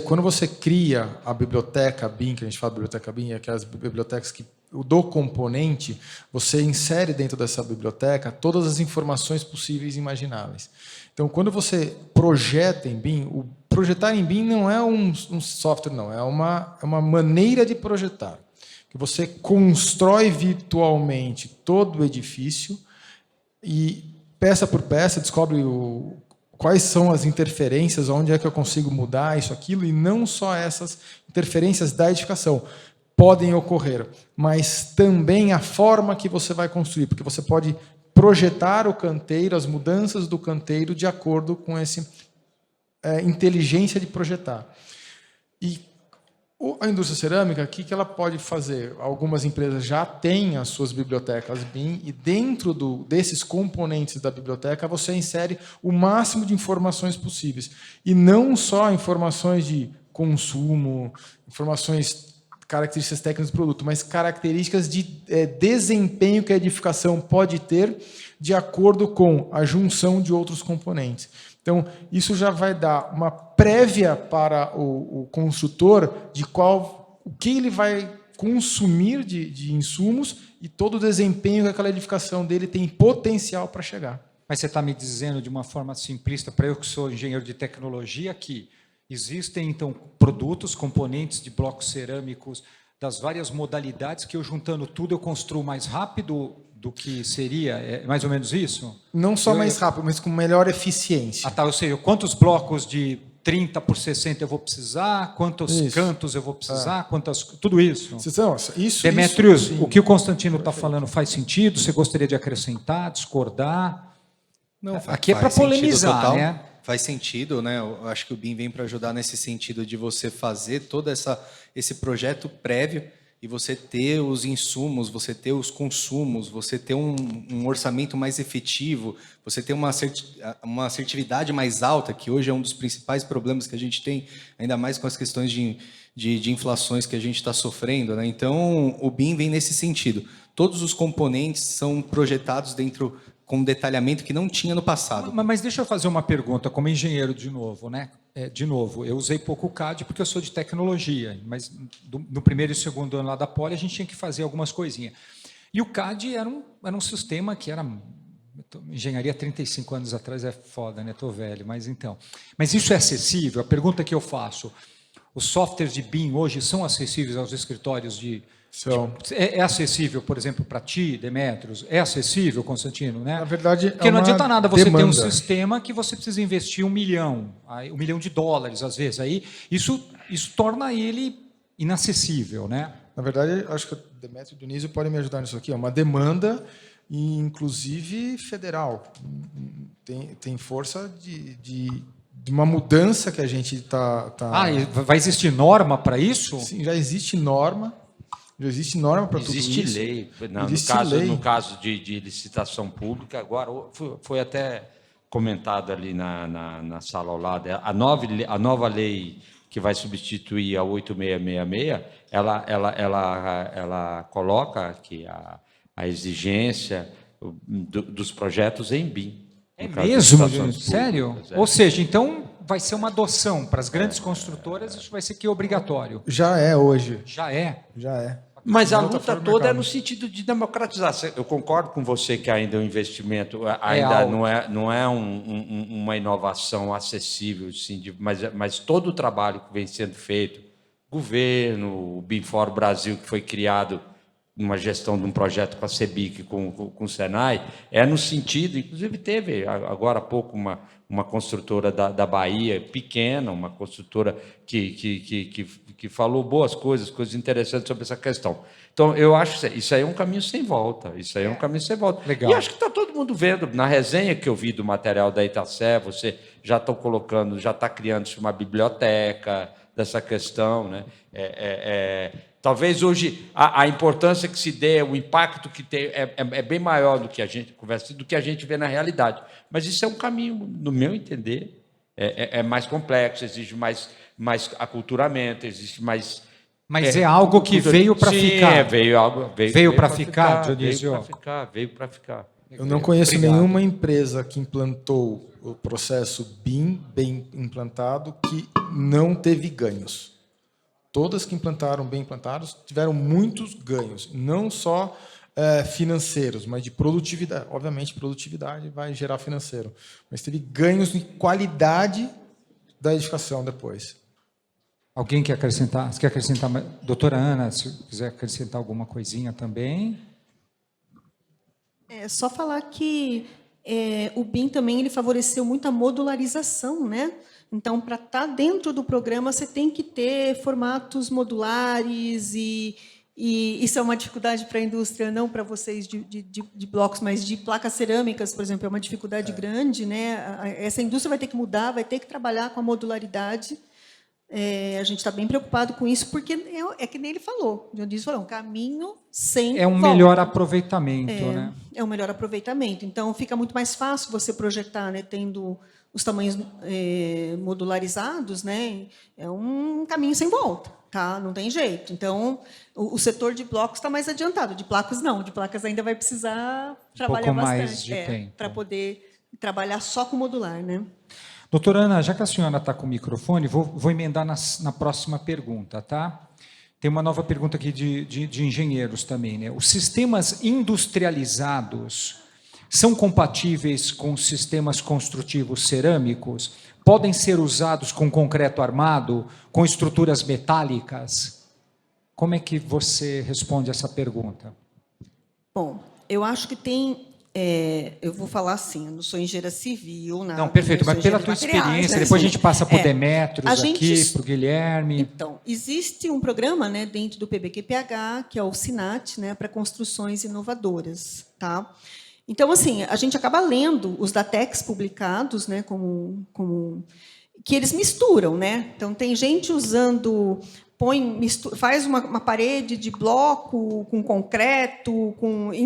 quando você cria a biblioteca BIM, que a gente fala biblioteca BIM, é aquelas bibliotecas do componente, você insere dentro dessa biblioteca todas as informações possíveis e imagináveis. Então, quando você projeta em BIM, projetar em BIM não é um software, não, é uma maneira de projetar. Que você constrói virtualmente todo o edifício e, peça por peça, descobre quais são as interferências, onde é que eu consigo mudar isso, aquilo, e não só essas interferências da edificação podem ocorrer, mas também a forma que você vai construir, porque você pode projetar o canteiro, as mudanças do canteiro de acordo com essa inteligência de projetar. E A indústria cerâmica, o que ela pode fazer? Algumas empresas já têm as suas bibliotecas BIM e dentro desses componentes da biblioteca você insere o máximo de informações possíveis. E não só informações de consumo, informações, características técnicas do produto, mas características de desempenho que a edificação pode ter de acordo com a junção de outros componentes. Então, isso já vai dar uma prévia para o construtor de o que ele vai consumir de insumos e todo o desempenho que aquela edificação dele tem potencial para chegar. Mas você está me dizendo de uma forma simplista, para eu que sou engenheiro de tecnologia, que existem, então, produtos, componentes de blocos cerâmicos das várias modalidades que eu, juntando tudo, eu construo mais rápido do que seria? É mais ou menos isso? Não só mais rápido, mas com melhor eficiência. Tá, eu sei. Quantos blocos de 30 por 60 eu vou precisar? Quantos cantos eu vou precisar? Tudo isso. Demetrios, o que o Constantino está falando faz sentido? Você gostaria de acrescentar, discordar? Não, aqui é para polemizar, né? Faz sentido, né? Eu acho que o BIM vem para ajudar nesse sentido de você fazer todo esse projeto prévio e você ter os insumos, você ter os consumos, você ter um orçamento mais efetivo, você ter uma assertividade mais alta, que hoje é um dos principais problemas que a gente tem, ainda mais com as questões de inflações que a gente está sofrendo, né? Então, o BIM vem nesse sentido. Todos os componentes são projetados dentro com um detalhamento que não tinha no passado. Mas deixa eu fazer uma pergunta, como engenheiro de novo, né? De novo, eu usei pouco o CAD porque eu sou de tecnologia, mas no primeiro e segundo ano lá da Poli a gente tinha que fazer algumas coisinhas. E o CAD era um sistema que era... Engenharia 35 anos atrás é foda, né? Estou velho, mas então... Mas isso é acessível? A pergunta que eu faço, os softwares de BIM hoje são acessíveis aos escritórios de... É acessível, por exemplo, para ti, Demetrios? É acessível, Constantino, né? Na verdade, porque não adianta nada você ter um demanda. sistema que você precisa investir $1 milhão, $1 milhão, às vezes. Aí isso torna ele inacessível, né? Na verdade, acho que o Demétrio e o Dionísio podem me ajudar nisso aqui. É uma demanda, inclusive federal. Tem força de uma mudança que a gente está... vai existir norma para isso? Sim, já existe norma. Já existe norma para tudo isso. Existe lei. No caso de licitação pública, agora foi até comentado ali na sala ao lado, a nova lei que vai substituir a 8666, ela coloca que a exigência dos projetos em BIM. É mesmo? Sério? Ou seja, então vai ser uma adoção para as grandes construtoras, isso vai ser que obrigatório. Já é hoje. Já é? Já é. Mas a luta toda é no sentido de democratizar. Eu concordo com você que ainda o investimento ainda não é uma inovação acessível, assim, mas todo o trabalho que vem sendo feito, governo, o BIMFOR Brasil, que foi criado numa gestão de um projeto com a CEBIC, com o Senai, é no sentido, inclusive teve agora há pouco uma construtora da Bahia, pequena, uma construtora que falou boas coisas interessantes sobre essa questão. Então, eu acho que isso aí é um caminho sem volta. Isso aí é um caminho sem volta. Legal. E acho que está todo mundo vendo. Na resenha que eu vi do material da Itacé, você já está criando uma biblioteca dessa questão, né? Talvez hoje a importância que se dê, o impacto que tem é bem maior do que a gente conversa, do que a gente vê na realidade. Mas isso é um caminho, no meu entender, é mais complexo, exige mais aculturamento, existe mais... Mas é algo que veio para ficar. Veio para ficar, Dionísio. Veio para ficar. Eu não conheço nenhuma empresa que implantou o processo BIM bem implantado que não teve ganhos. Todas que implantaram bem implantados tiveram muitos ganhos, não só financeiros, mas de produtividade. Obviamente, produtividade vai gerar financeiro, mas teve ganhos em qualidade da edificação depois. Alguém quer acrescentar? Você quer acrescentar? Doutora Ana, se quiser acrescentar alguma coisinha também. É só falar que o BIM também ele favoreceu muito a modularização, né? Então, para estar dentro do programa, você tem que ter formatos modulares e isso é uma dificuldade para a indústria, não para vocês de blocos, mas de placas cerâmicas, por exemplo, é uma dificuldade grande, né? Essa indústria vai ter que mudar, vai ter que trabalhar com a modularidade a gente está bem preocupado com isso, porque é que nem ele falou, o Dionísio falou, um caminho sem volta. É um melhor aproveitamento, né? É um melhor aproveitamento. Então, fica muito mais fácil você projetar, né, tendo os tamanhos modularizados, né? É um caminho sem volta, tá? Não tem jeito. Então, o setor de blocos está mais adiantado. De placas, não. De placas ainda vai precisar trabalhar mais de tempo. Para poder trabalhar só com modular, né? Doutora Ana, já que a senhora está com o microfone, vou emendar na próxima pergunta, tá? Tem uma nova pergunta aqui de engenheiros também, né? Os sistemas industrializados são compatíveis com sistemas construtivos cerâmicos? Podem ser usados com concreto armado, com estruturas metálicas? Como é que você responde essa pergunta? Bom, eu acho que tem... eu vou falar assim, eu não sou engenheira civil, nada. Não, perfeito, mas pela tua experiência, né? Depois a gente passa para o Demetrios aqui, para o Guilherme. Então, existe um programa, né, dentro do PBQPH, que é o SINAT, né, para construções inovadoras, tá? Então, assim, a gente acaba lendo os DATEX publicados, né, que eles misturam, né? Então, tem gente usando... faz uma parede de bloco com concreto,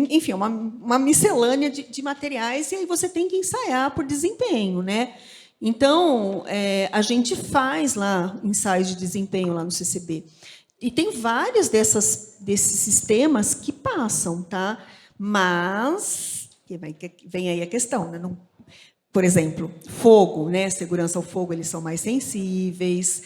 enfim, uma miscelânea de materiais, e aí você tem que ensaiar por desempenho, né? Então, a gente faz lá ensaios de desempenho lá no CCB. E tem vários desses sistemas que passam, tá? Mas vem aí a questão, né? Não, por exemplo, fogo, né? Segurança ao fogo, eles são mais sensíveis.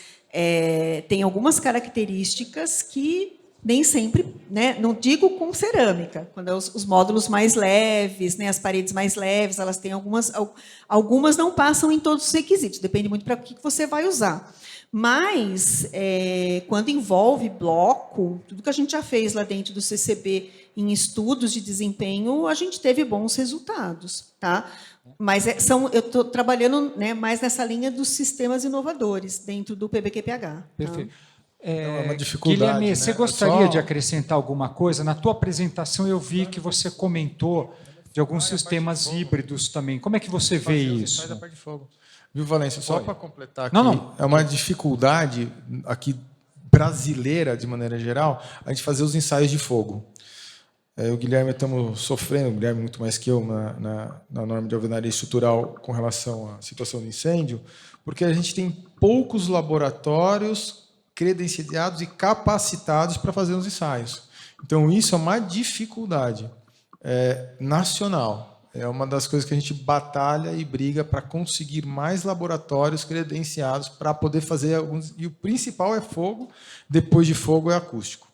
Tem algumas características que nem sempre, né, não digo com cerâmica, quando os módulos mais leves, né, as paredes mais leves, elas têm algumas não passam em todos os requisitos, depende muito para o que você vai usar. Mas, quando envolve bloco, tudo que a gente já fez lá dentro do CCB em estudos de desempenho, a gente teve bons resultados, tá? Mas eu estou trabalhando, né, mais nessa linha dos sistemas inovadores dentro do PBQPH. Perfeito. Tá? É uma dificuldade, Guilherme, né? você gostaria de acrescentar alguma coisa? Na tua apresentação eu vi que você comentou de alguns sistemas híbridos também. Como é que você vê isso? Faz a parte de fogo. Viu, Valência? Só para completar aqui, Não. É uma dificuldade aqui brasileira, de maneira geral, a gente fazer os ensaios de fogo. Eu e o Guilherme estamos sofrendo, o Guilherme muito mais que eu, na norma de alvenaria estrutural com relação à situação de incêndio, porque a gente tem poucos laboratórios credenciados e capacitados para fazer os ensaios. Então, isso é uma dificuldade nacional. É uma das coisas que a gente batalha e briga para conseguir mais laboratórios credenciados para poder fazer alguns... E o principal é fogo, depois de fogo é acústico.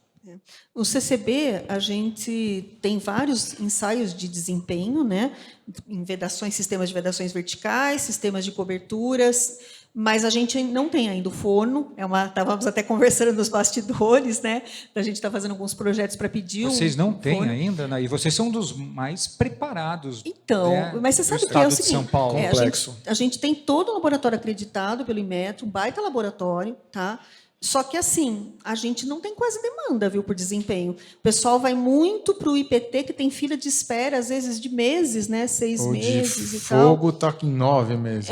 No CCB, a gente tem vários ensaios de desempenho, né? Em vedações, sistemas de vedações verticais, sistemas de coberturas, mas a gente não tem ainda o forno. Estávamos até conversando nos bastidores, né? A gente está fazendo alguns projetos para pedir. Vocês não têm ainda, né? E vocês são um dos mais preparados. Então, né? mas você sabe que é o seguinte: São Paulo. a gente tem todo um laboratório acreditado pelo Inmetro, um baita laboratório, tá? Só que, assim, a gente não tem quase demanda, viu, por desempenho. O pessoal vai muito para o IPT, que tem fila de espera, às vezes, de meses, né? 6 meses e tal. O fogo está em 9 meses.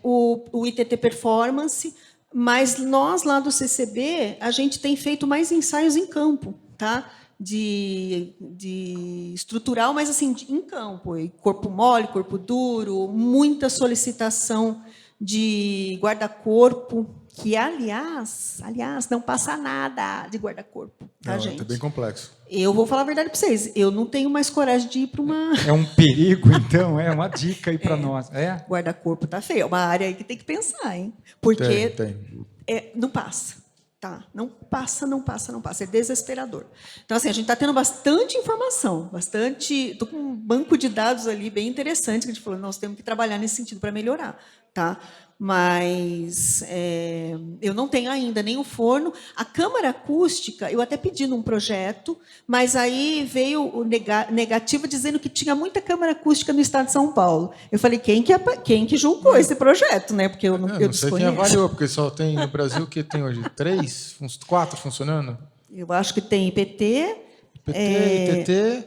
O ITT Performance, mas nós, lá do CCB, a gente tem feito mais ensaios em campo, tá? De estrutural, mas, assim, em campo. Corpo mole, corpo duro, muita solicitação de guarda-corpo, que, aliás, não passa nada de guarda-corpo, tá, gente? É bem complexo. Eu vou falar a verdade para vocês, eu não tenho mais coragem de ir para uma... É um perigo, então, é uma dica aí para nós. Guarda-corpo tá feio, é uma área aí que tem que pensar, hein? Porque tem. Não passa, tá? Não passa, é desesperador. Então, assim, a gente está tendo bastante informação, estou com um banco de dados ali bem interessante, que a gente falou, nós temos que trabalhar nesse sentido para melhorar, tá? Mas eu não tenho ainda nem o forno. A câmara acústica, eu até pedi num projeto, mas aí veio o negativo dizendo que tinha muita câmara acústica no estado de São Paulo. Eu falei, quem que julgou esse projeto, né? Porque eu não sei desconheço. Quem avaliou, porque só tem no Brasil que tem hoje 4 funcionando. Eu acho que tem IPT,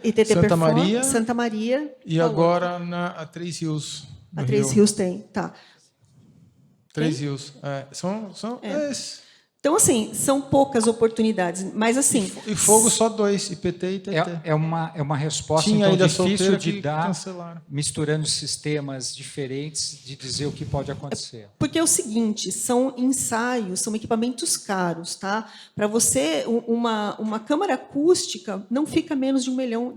ITT, Santa Maria e agora a Três Rios. A Três Rios tem, tá. Três Rios. Então, assim, são poucas oportunidades, mas assim... E fogo só 2, IPT e TT. É uma resposta Tinha então, Ilha difícil Solteira de que dar, cancelaram. misturando sistemas diferentes, de dizer o que pode acontecer. Porque é o seguinte, são ensaios, são equipamentos caros, tá? Para você, uma câmara acústica não fica menos de R$1 milhão.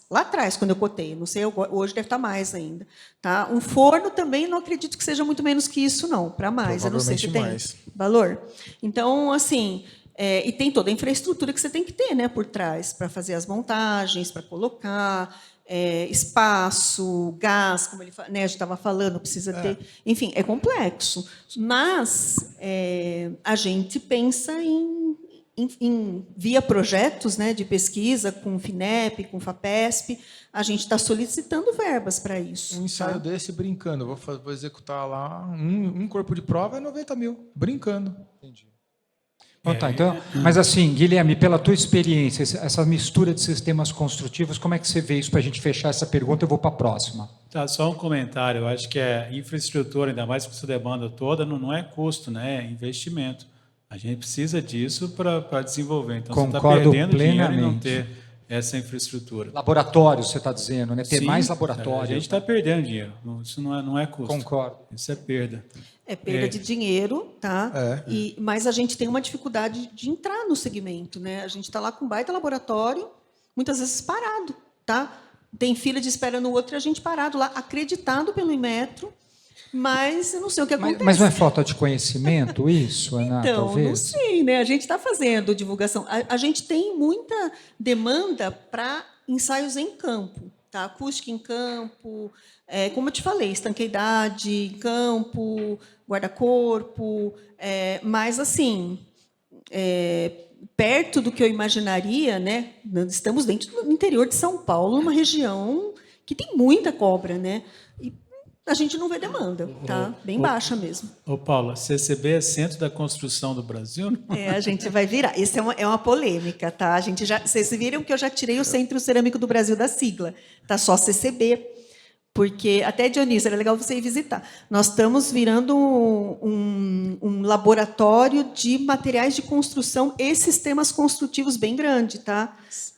Lá atrás, quando eu cotei, não sei, hoje deve estar mais ainda. Tá? Um forno também não acredito que seja muito menos que isso, não, para mais. Eu não sei se tem valor. Então, assim, e tem toda a infraestrutura que você tem que ter, né, por trás, para fazer as montagens, para colocar, espaço, gás, como ele né, a gente estava falando, precisa ter. Enfim, é complexo. Mas a gente pensa via projetos, né, de pesquisa com o FINEP, com o FAPESP, a gente está solicitando verbas para isso. Um ensaio desse, brincando, vou executar lá, um corpo de prova é 90 mil, brincando. Entendi. Então, mas assim, Guilherme, pela tua experiência, essa mistura de sistemas construtivos, como é que você vê isso para a gente fechar essa pergunta? Eu vou para a próxima. Tá, só um comentário. Eu acho que a infraestrutura, ainda mais com essa demanda toda, não é custo, né? É investimento. A gente precisa disso para desenvolver. Então, Concordo você está perdendo plenamente. dinheiro em não ter essa infraestrutura. Laboratórios, você está dizendo, né? Ter Sim, mais laboratórios. A gente está perdendo dinheiro. Isso não é custo. Concordo. Isso é perda. É perda de dinheiro, tá? Mas a gente tem uma dificuldade de entrar no segmento, né? A gente está lá com um baita laboratório, muitas vezes parado, tá? Tem fila de espera no outro e a gente parado lá, acreditado pelo Inmetro, mas eu não sei o que acontece. Mas não é falta de conhecimento isso, Ana, então, talvez? não sei, né? A gente está fazendo divulgação. A gente tem muita demanda para ensaios em campo, tá? Acústica em campo, como eu te falei, estanqueidade em campo, guarda-corpo, mas assim, perto do que eu imaginaria, né? Estamos dentro do interior de São Paulo, uma região que tem muita cobra, né? E a gente não vê demanda, tá? Bem baixa mesmo. Ô, Paula, CCB é Centro da Construção do Brasil? A gente vai virar. Isso é uma polêmica, tá? Vocês viram que eu já tirei o Centro Cerâmico do Brasil da sigla. Tá só CCB, porque até, Dionísio, era legal você ir visitar. Nós estamos virando um laboratório de materiais de construção e sistemas construtivos bem grande, tá?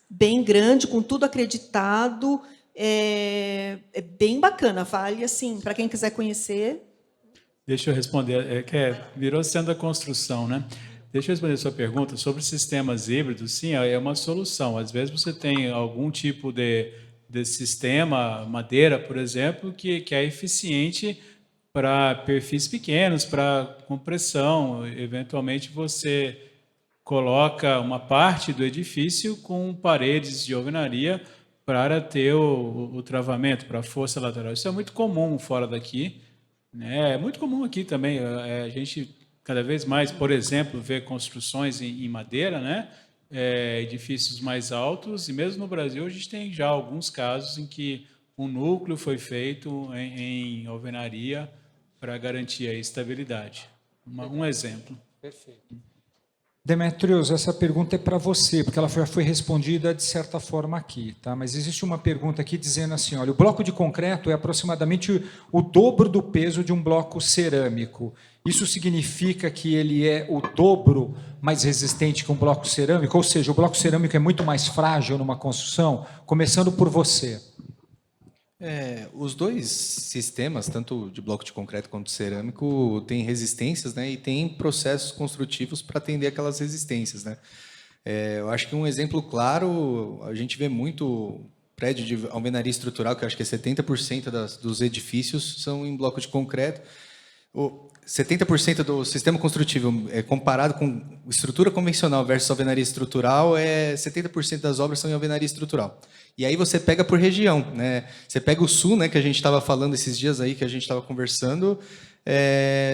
Bem grande, com tudo acreditado. É bem bacana, vale assim, para quem quiser conhecer. Deixa eu responder, virou Centro da Construção, né? Deixa eu responder a sua pergunta sobre sistemas híbridos. Sim, é uma solução. Às vezes você tem algum tipo de sistema, madeira, por exemplo, que é eficiente para perfis pequenos, para compressão. Eventualmente você coloca uma parte do edifício com paredes de alvenaria para ter o travamento, para a força lateral. Isso é muito comum fora daqui, né? É muito comum aqui também. A gente, cada vez mais, por exemplo, vê construções em madeira, né? Edifícios mais altos, e mesmo no Brasil a gente tem já alguns casos em que um núcleo foi feito em alvenaria para garantir a estabilidade. Um exemplo. Perfeito. Demetrios, essa pergunta é para você, porque ela já foi respondida de certa forma aqui, tá? Mas existe uma pergunta aqui dizendo assim, olha, o bloco de concreto é aproximadamente o dobro do peso de um bloco cerâmico. Isso significa que ele é o dobro mais resistente que um bloco cerâmico? Ou seja, o bloco cerâmico é muito mais frágil numa construção? Começando por você. Os dois sistemas, tanto de bloco de concreto quanto cerâmico, têm resistências, né, e têm processos construtivos para atender aquelas resistências, né. Eu acho que um exemplo claro, a gente vê muito prédio de alvenaria estrutural, que eu acho que é 70% dos edifícios são em bloco de concreto. 70% do sistema construtivo comparado com estrutura convencional versus alvenaria estrutural, 70% das obras são em alvenaria estrutural. E aí você pega por região, né? Você pega o sul, né, que a gente estava falando esses dias aí, que a gente estava conversando,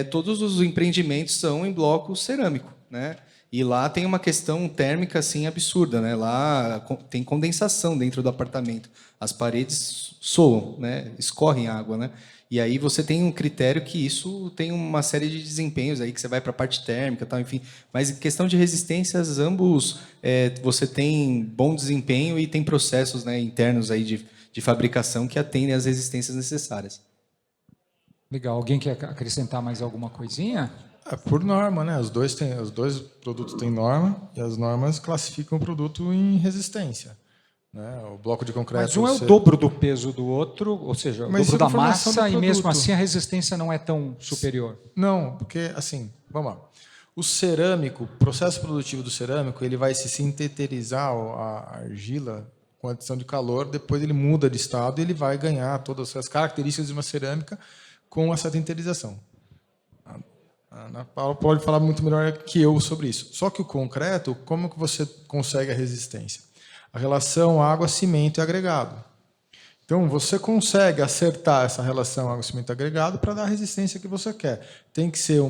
todos os empreendimentos são em bloco cerâmico, né? E lá tem uma questão térmica assim absurda, né? Lá tem condensação dentro do apartamento, as paredes soam, né? Escorrem água, né? E aí você tem um critério que isso tem uma série de desempenhos aí que você vai para a parte térmica, tal, enfim. Mas em questão de resistências, ambos você tem bom desempenho e tem processos, né, internos aí de fabricação que atendem às resistências necessárias. Legal. Alguém quer acrescentar mais alguma coisinha? Por norma, né? Os dois produtos têm norma e as normas classificam o produto em resistência. Né? O bloco de concreto... Mas um é o dobro do peso do outro, ou seja, o Mas dobro da isso é informação massa, do e produto. mesmo assim a resistência não é tão superior. Não, porque, assim, vamos lá. O cerâmico, o processo produtivo do cerâmico, ele vai se sintetizar a argila com adição de calor, depois ele muda de estado e ele vai ganhar todas as características de uma cerâmica com essa sinterização. A Ana Paula pode falar muito melhor que eu sobre isso. Só que o concreto, como que você consegue a resistência? A relação água-cimento e agregado. Então, você consegue acertar essa relação água-cimento agregado para dar a resistência que você quer. Tem que ser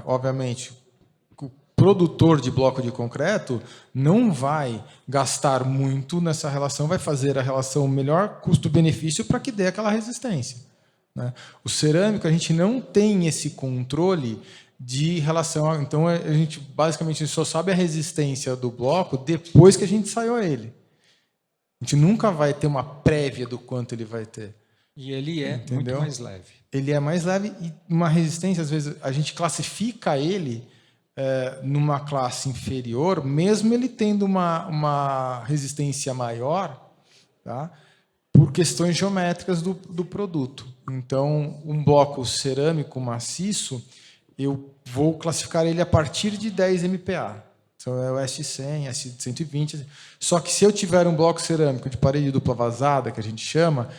obviamente, o produtor de bloco de concreto não vai gastar muito nessa relação, vai fazer a relação melhor custo-benefício para que dê aquela resistência. Né? O cerâmico, a gente não tem esse controle de relação... Então, a gente basicamente só sabe a resistência do bloco depois que a gente ensaiou ele. A gente nunca vai ter uma prévia do quanto ele vai ter. E ele é muito mais leve. Ele é mais leve e uma resistência, às vezes, a gente classifica ele numa classe inferior, mesmo ele tendo uma resistência maior, tá? Por questões geométricas do produto. Então, um bloco cerâmico maciço, eu vou classificar ele a partir de 10 MPa. Então, é o S100, S120. Só que se eu tiver um bloco cerâmico de parede dupla vazada, que a gente chama,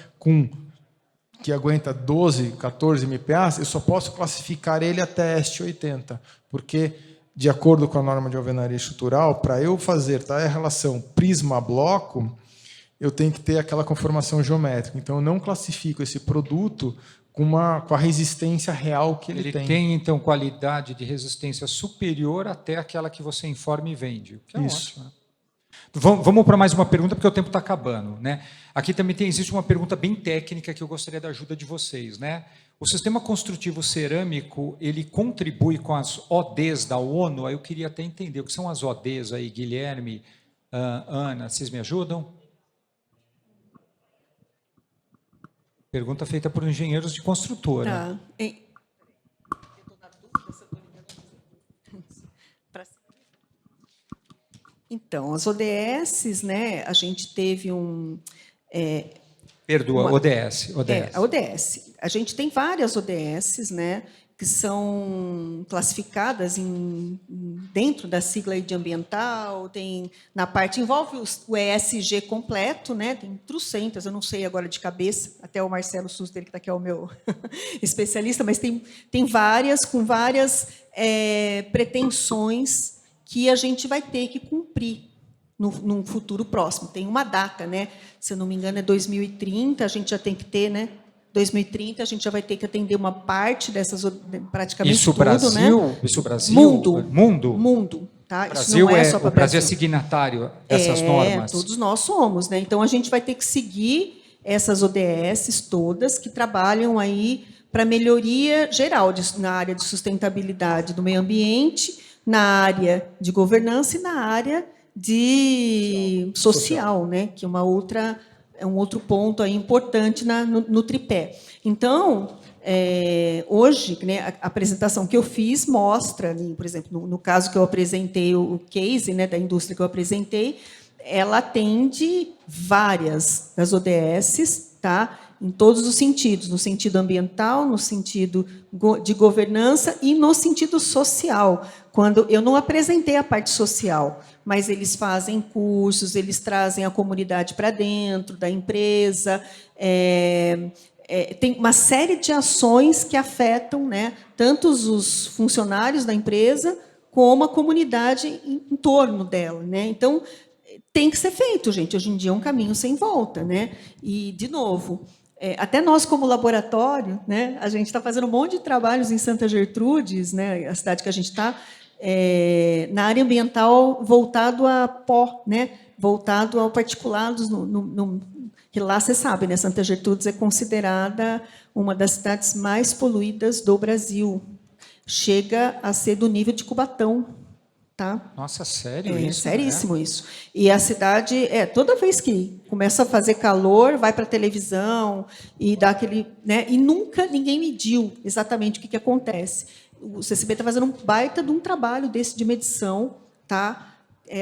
que aguenta 12, 14 MPa, eu só posso classificar ele até S80, porque, de acordo com a norma de alvenaria estrutural, para eu fazer a relação prisma-bloco, eu tenho que ter aquela conformação geométrica. Então, eu não classifico esse produto com a resistência real que ele tem. Ele tem, então, qualidade de resistência superior até aquela que você informa e vende. O que é Isso. ótimo. Vamos para mais uma pergunta, porque o tempo está acabando. Né? Aqui também existe uma pergunta bem técnica que eu gostaria da ajuda de vocês. Né? O sistema construtivo cerâmico, ele contribui com as ODs da ONU? Aí eu queria até entender o que são as ODs aí, Guilherme, Ana, vocês me ajudam? Pergunta feita por engenheiros de construtora. Tá. Então, as ODS, né, a gente teve Perdoa, ODS. a ODS. A gente tem várias ODSs, né, que são classificadas dentro da sigla de ambiental, tem na parte, envolve o ESG completo, né, tem trocentas, eu não sei agora de cabeça, até o Marcelo Suster, que está aqui, é o meu especialista, mas tem várias, com várias pretensões que a gente vai ter que cumprir num futuro próximo. Tem uma data, né? Se eu não me engano, é 2030, a gente já tem que ter, né? 2030, a gente já vai ter que atender uma parte dessas, praticamente isso tudo, Brasil, né? Isso Brasil? Mundo. Tá? Brasil isso não é só para o Brasil é signatário dessas normas. Todos nós somos, né? Então, a gente vai ter que seguir essas ODSs todas que trabalham aí para melhoria geral na área de sustentabilidade do meio ambiente, na área de governança e na área de social, né? Que é um outro ponto aí importante no tripé. Então, hoje, né, a apresentação que eu fiz mostra, por exemplo, no caso que eu apresentei, o case, né, da indústria que eu apresentei, ela atende várias das ODSs, tá? Em todos os sentidos, no sentido ambiental, no sentido de governança e no sentido social. Quando eu não apresentei a parte social, mas eles fazem cursos, eles trazem a comunidade para dentro da empresa, tem uma série de ações que afetam, né, tanto os funcionários da empresa como a comunidade em torno dela, né? Então, tem que ser feito, gente. Hoje em dia é um caminho sem volta, né? E, de novo, até nós, como laboratório, né, a gente está fazendo um monte de trabalhos em Santa Gertrudes, né, a cidade que a gente está, na área ambiental voltado a pó, né, voltado ao particulados. Que lá, você sabe, né, Santa Gertrudes é considerada uma das cidades mais poluídas do Brasil. Chega a ser do nível de Cubatão. Tá? Nossa, sério isso? Seríssimo, né? Isso. E a cidade, toda vez que começa a fazer calor, vai para a televisão e dá aquele, né? E nunca ninguém mediu exatamente o que acontece. o CCB está fazendo um baita de um trabalho desse de medição, tá?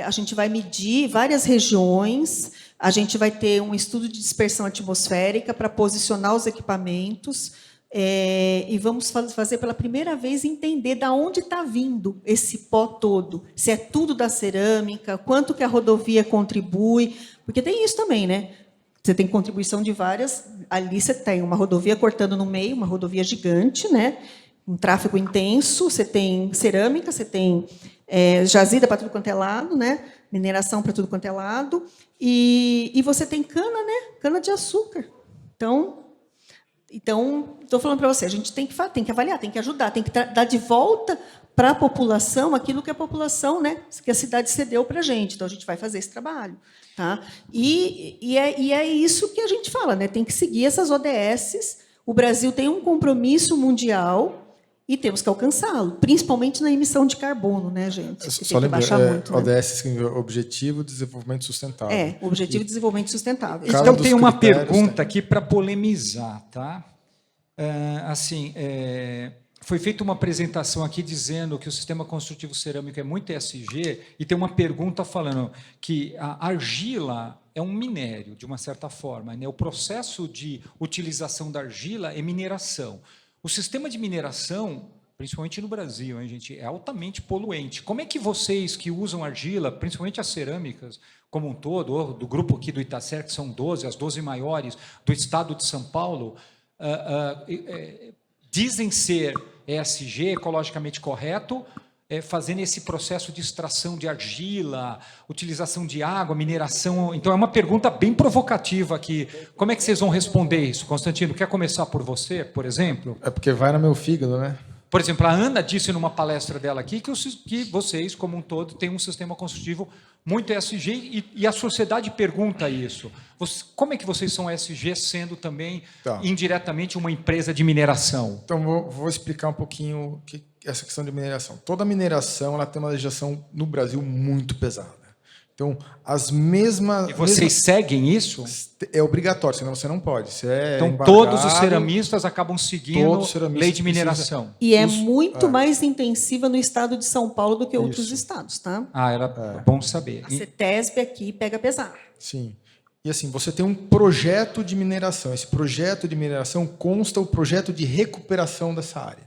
A gente vai medir várias regiões, a gente vai ter um estudo de dispersão atmosférica para posicionar os equipamentos, e vamos fazer pela primeira vez entender de onde está vindo esse pó todo, se é tudo da cerâmica, quanto que a rodovia contribui, porque tem isso também, né? Você tem contribuição de várias, ali você tem uma rodovia cortando no meio, uma rodovia gigante, né? Um tráfego intenso, você tem cerâmica, você tem jazida para tudo quanto é lado, né? Mineração para tudo quanto é lado, e você tem cana, né? Cana de açúcar. Então, estou falando para você, a gente tem que avaliar, tem que ajudar, tem que dar de volta para a população aquilo que a população, né, que a cidade cedeu para a gente. Então, a gente vai fazer esse trabalho. Tá? E é isso que a gente fala, né? Tem que seguir essas ODS. O Brasil tem um compromisso mundial e temos que alcançá-lo, principalmente na emissão de carbono, né, gente? Só lembrando, ODS significa Objetivo de Desenvolvimento Sustentável. Objetivo de Desenvolvimento Sustentável. Então, tem uma pergunta aqui para polemizar. Tá? Foi feita uma apresentação aqui dizendo que o sistema construtivo cerâmico é muito ESG, e tem uma pergunta falando que a argila é um minério, de uma certa forma, né? O processo de utilização da argila é mineração. O sistema de mineração, principalmente no Brasil, hein, gente, é altamente poluente. Como é que vocês que usam argila, principalmente as cerâmicas como um todo, do grupo aqui do Itacer, que são 12, as 12 maiores do estado de São Paulo, dizem ser ESG, ecologicamente correto, fazendo esse processo de extração de argila, utilização de água, mineração. Então, é uma pergunta bem provocativa aqui. Como é que vocês vão responder isso? Constantino, quer começar por você, por exemplo? É porque vai no meu fígado, né? Por exemplo, a Ana disse numa palestra dela aqui que vocês, como um todo, têm um sistema construtivo muito ESG, e a sociedade pergunta isso. Como é que vocês são ESG, sendo também, indiretamente, uma empresa de mineração? Então, vou explicar um pouquinho essa questão de mineração. Toda mineração ela tem uma legislação no Brasil muito pesada. Então, as mesmas... E vocês seguem isso? É obrigatório, senão você não pode. Então, todos os ceramistas acabam seguindo lei de mineração. E é muito mais intensiva no estado de São Paulo do que outros estados, tá? Era bom saber. A CETESB aqui pega pesado. Sim. E assim, você tem um projeto de mineração. Esse projeto de mineração consta o projeto de recuperação dessa área.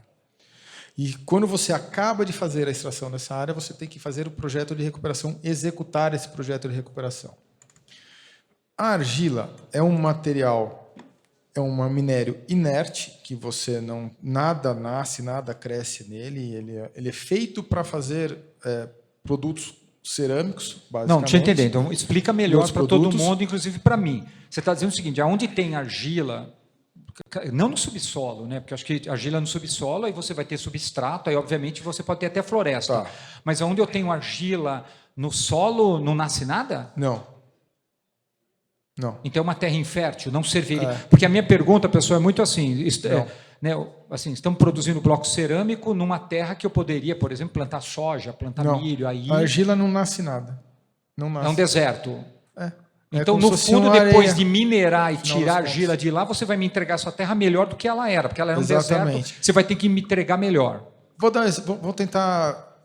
E quando você acaba de fazer a extração dessa área, você tem que fazer o projeto de recuperação, executar esse projeto de recuperação. A argila é um material, é um minério inerte, que você nada nasce, nada cresce nele. Ele é feito para fazer produtos cerâmicos, basicamente. Não, deixa eu entender. Então, explica melhor para todo mundo, inclusive para mim. Você está dizendo o seguinte, aonde tem argila... Não no subsolo, né? Porque eu acho que argila no subsolo, aí você vai ter substrato, aí obviamente você pode ter até floresta. Mas onde eu tenho argila no solo, não nasce nada? Não. Então é uma terra infértil, não serviria. Porque a minha pergunta, pessoal, é muito assim, assim, estamos produzindo bloco cerâmico numa terra que eu poderia, por exemplo, plantar soja, plantar milho. Aí... A argila não nasce nada. Não nasce. É um deserto. Então, no fundo, depois de minerar e tirar a argila de lá, você vai me entregar a sua terra melhor do que ela era, porque ela era um deserto. Você vai ter que me entregar melhor. Vou tentar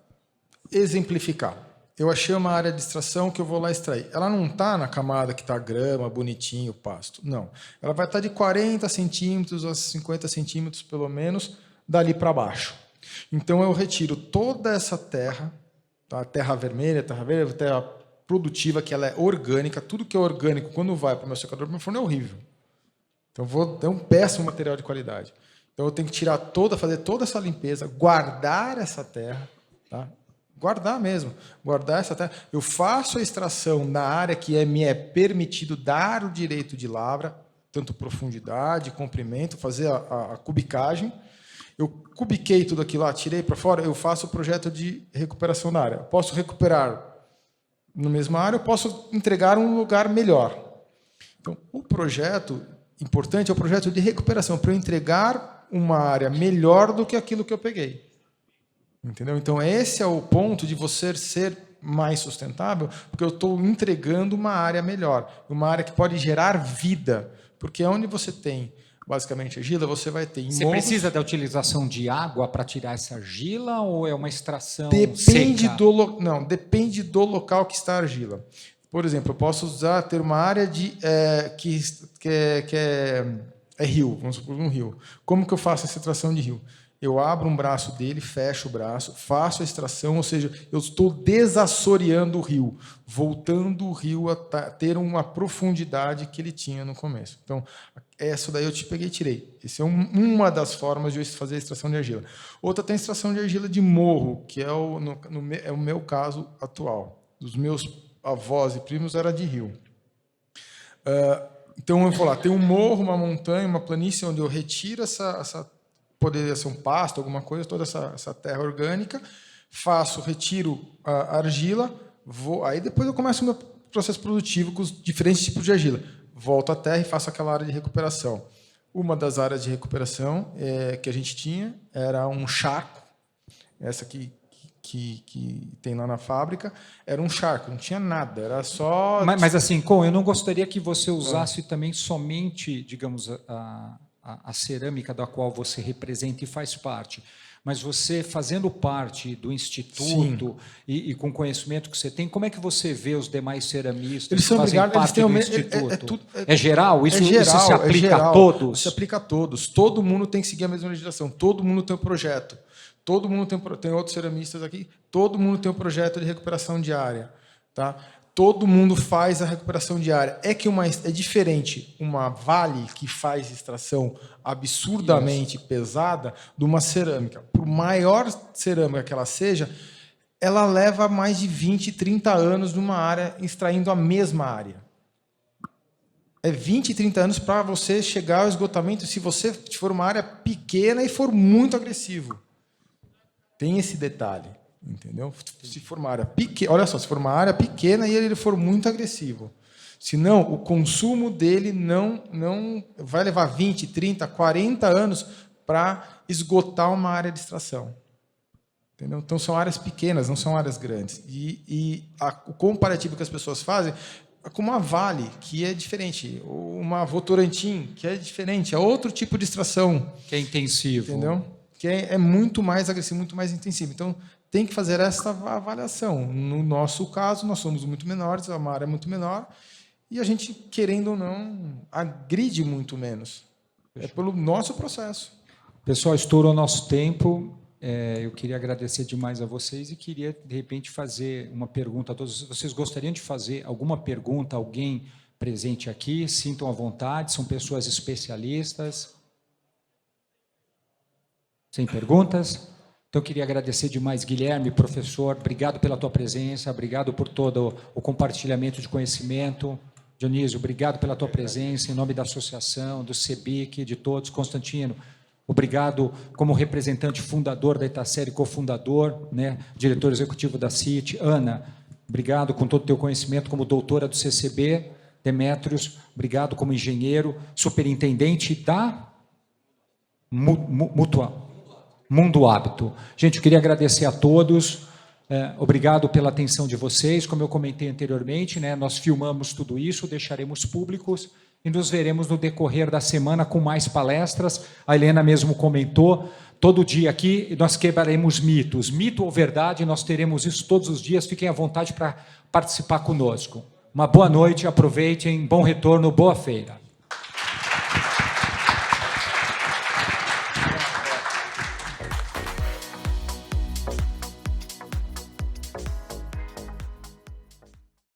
exemplificar. Eu achei uma área de extração que eu vou lá extrair. Ela não está na camada que está grama, bonitinho, pasto. Não. Ela vai estar de 40 centímetros a 50 centímetros, pelo menos, dali para baixo. Então, eu retiro toda essa terra, tá? Terra vermelha, terra produtiva, que ela é orgânica. Tudo que é orgânico, quando vai para o meu secador, para o meu forno, é horrível. Então, vou ter um péssimo material de qualidade. Então, eu tenho que tirar fazer toda essa limpeza, guardar essa terra, tá? Guardar mesmo, guardar essa terra. Eu faço a extração na área que me é permitido dar o direito de lavra, tanto profundidade, comprimento, fazer a cubicagem. Eu cubiquei tudo aquilo lá, tirei para fora, eu faço o projeto de recuperação da área. Eu posso recuperar na mesma área, eu posso entregar um lugar melhor. Então, o projeto importante é o projeto de recuperação, para eu entregar uma área melhor do que aquilo que eu peguei. Entendeu? Então, esse é o ponto de você ser mais sustentável, porque eu estou entregando uma área melhor, uma área que pode gerar vida, porque é onde você tem basicamente argila, você vai ter em Você morros. precisa da utilização de água para tirar essa argila ou é uma extração Depende seca? depende do local que está a argila. Por exemplo, eu posso ter uma área que é rio, vamos supor um rio. Como que eu faço essa extração de rio? Eu abro um braço dele, fecho o braço, faço a extração, ou seja, eu estou desassoreando o rio, voltando o rio a ter uma profundidade que ele tinha no começo. Então, essa daí eu te peguei e tirei. Essa é uma das formas de eu fazer a extração de argila. Outra tem a extração de argila de morro, que é o meu caso atual. Dos meus avós e primos era de rio. Então, eu vou lá, tem um morro, uma montanha, uma planície, onde eu retiro poderia ser um pasto, alguma coisa, toda essa terra orgânica, retiro a argila, aí depois eu começo o meu processo produtivo com os diferentes tipos de argila. Volto à terra e faço aquela área de recuperação. Uma das áreas de recuperação que a gente tinha era um charco, essa que tem lá na fábrica, era um charco, não tinha nada, era só... Mas assim, eu não gostaria que você usasse também somente, digamos, a cerâmica da qual você representa e faz parte, mas você fazendo parte do Instituto e com o conhecimento que você tem, como é que você vê os demais ceramistas eles são que fazem parte do Instituto? É geral? Isso se aplica a todos? Se aplica a todos. Todo mundo tem que seguir a mesma legislação. Todo mundo tem um projeto. Todo mundo tem outros ceramistas aqui. Todo mundo tem um projeto de recuperação diária. Tá? Todo mundo faz a recuperação diária. É diferente uma Vale que faz extração absurdamente pesada de uma cerâmica. Por maior cerâmica que ela seja, ela leva mais de 20, 30 anos numa área extraindo a mesma área. É 20, 30 anos para você chegar ao esgotamento se você for uma área pequena e for muito agressivo. Tem esse detalhe. Entendeu? Se for uma área pequena, olha só, se for uma área pequena e ele for muito agressivo, senão o consumo dele não vai levar 20, 30, 40 anos para esgotar uma área de extração. Entendeu? Então são áreas pequenas, não são áreas grandes. O comparativo que as pessoas fazem é com uma Vale, que é diferente, ou uma Votorantim, que é diferente, é outro tipo de extração. Que é intensivo. Entendeu? Que é muito mais agressivo, muito mais intensivo. Então, tem que fazer essa avaliação. No nosso caso, nós somos muito menores, a área é muito menor, e a gente, querendo ou não, agride muito menos. É pelo nosso processo. Pessoal, estourou o nosso tempo. Eu queria agradecer demais a vocês e queria, de repente, fazer uma pergunta a todos. Vocês gostariam de fazer alguma pergunta a alguém presente aqui? Sintam à vontade, são pessoas especialistas. Sem perguntas? Então, eu queria agradecer demais, Guilherme, professor, obrigado pela tua presença, obrigado por todo o compartilhamento de conhecimento. Dionísio, obrigado pela tua presença, em nome da associação, do CEBIC, de todos. Constantino, obrigado como representante fundador da Itacer e cofundador, né, diretor executivo da CIT. Ana, obrigado com todo o teu conhecimento como doutora do CCB. Demétrios, obrigado como engenheiro, superintendente da Mundo Hábito. Gente, eu queria agradecer a todos, obrigado pela atenção de vocês. Como eu comentei anteriormente, né, nós filmamos tudo isso, deixaremos públicos e nos veremos no decorrer da semana com mais palestras. A Helena mesmo comentou, todo dia aqui nós quebraremos mitos. Mito ou verdade, nós teremos isso todos os dias. Fiquem à vontade para participar conosco. Uma boa noite, aproveitem, bom retorno, boa feira.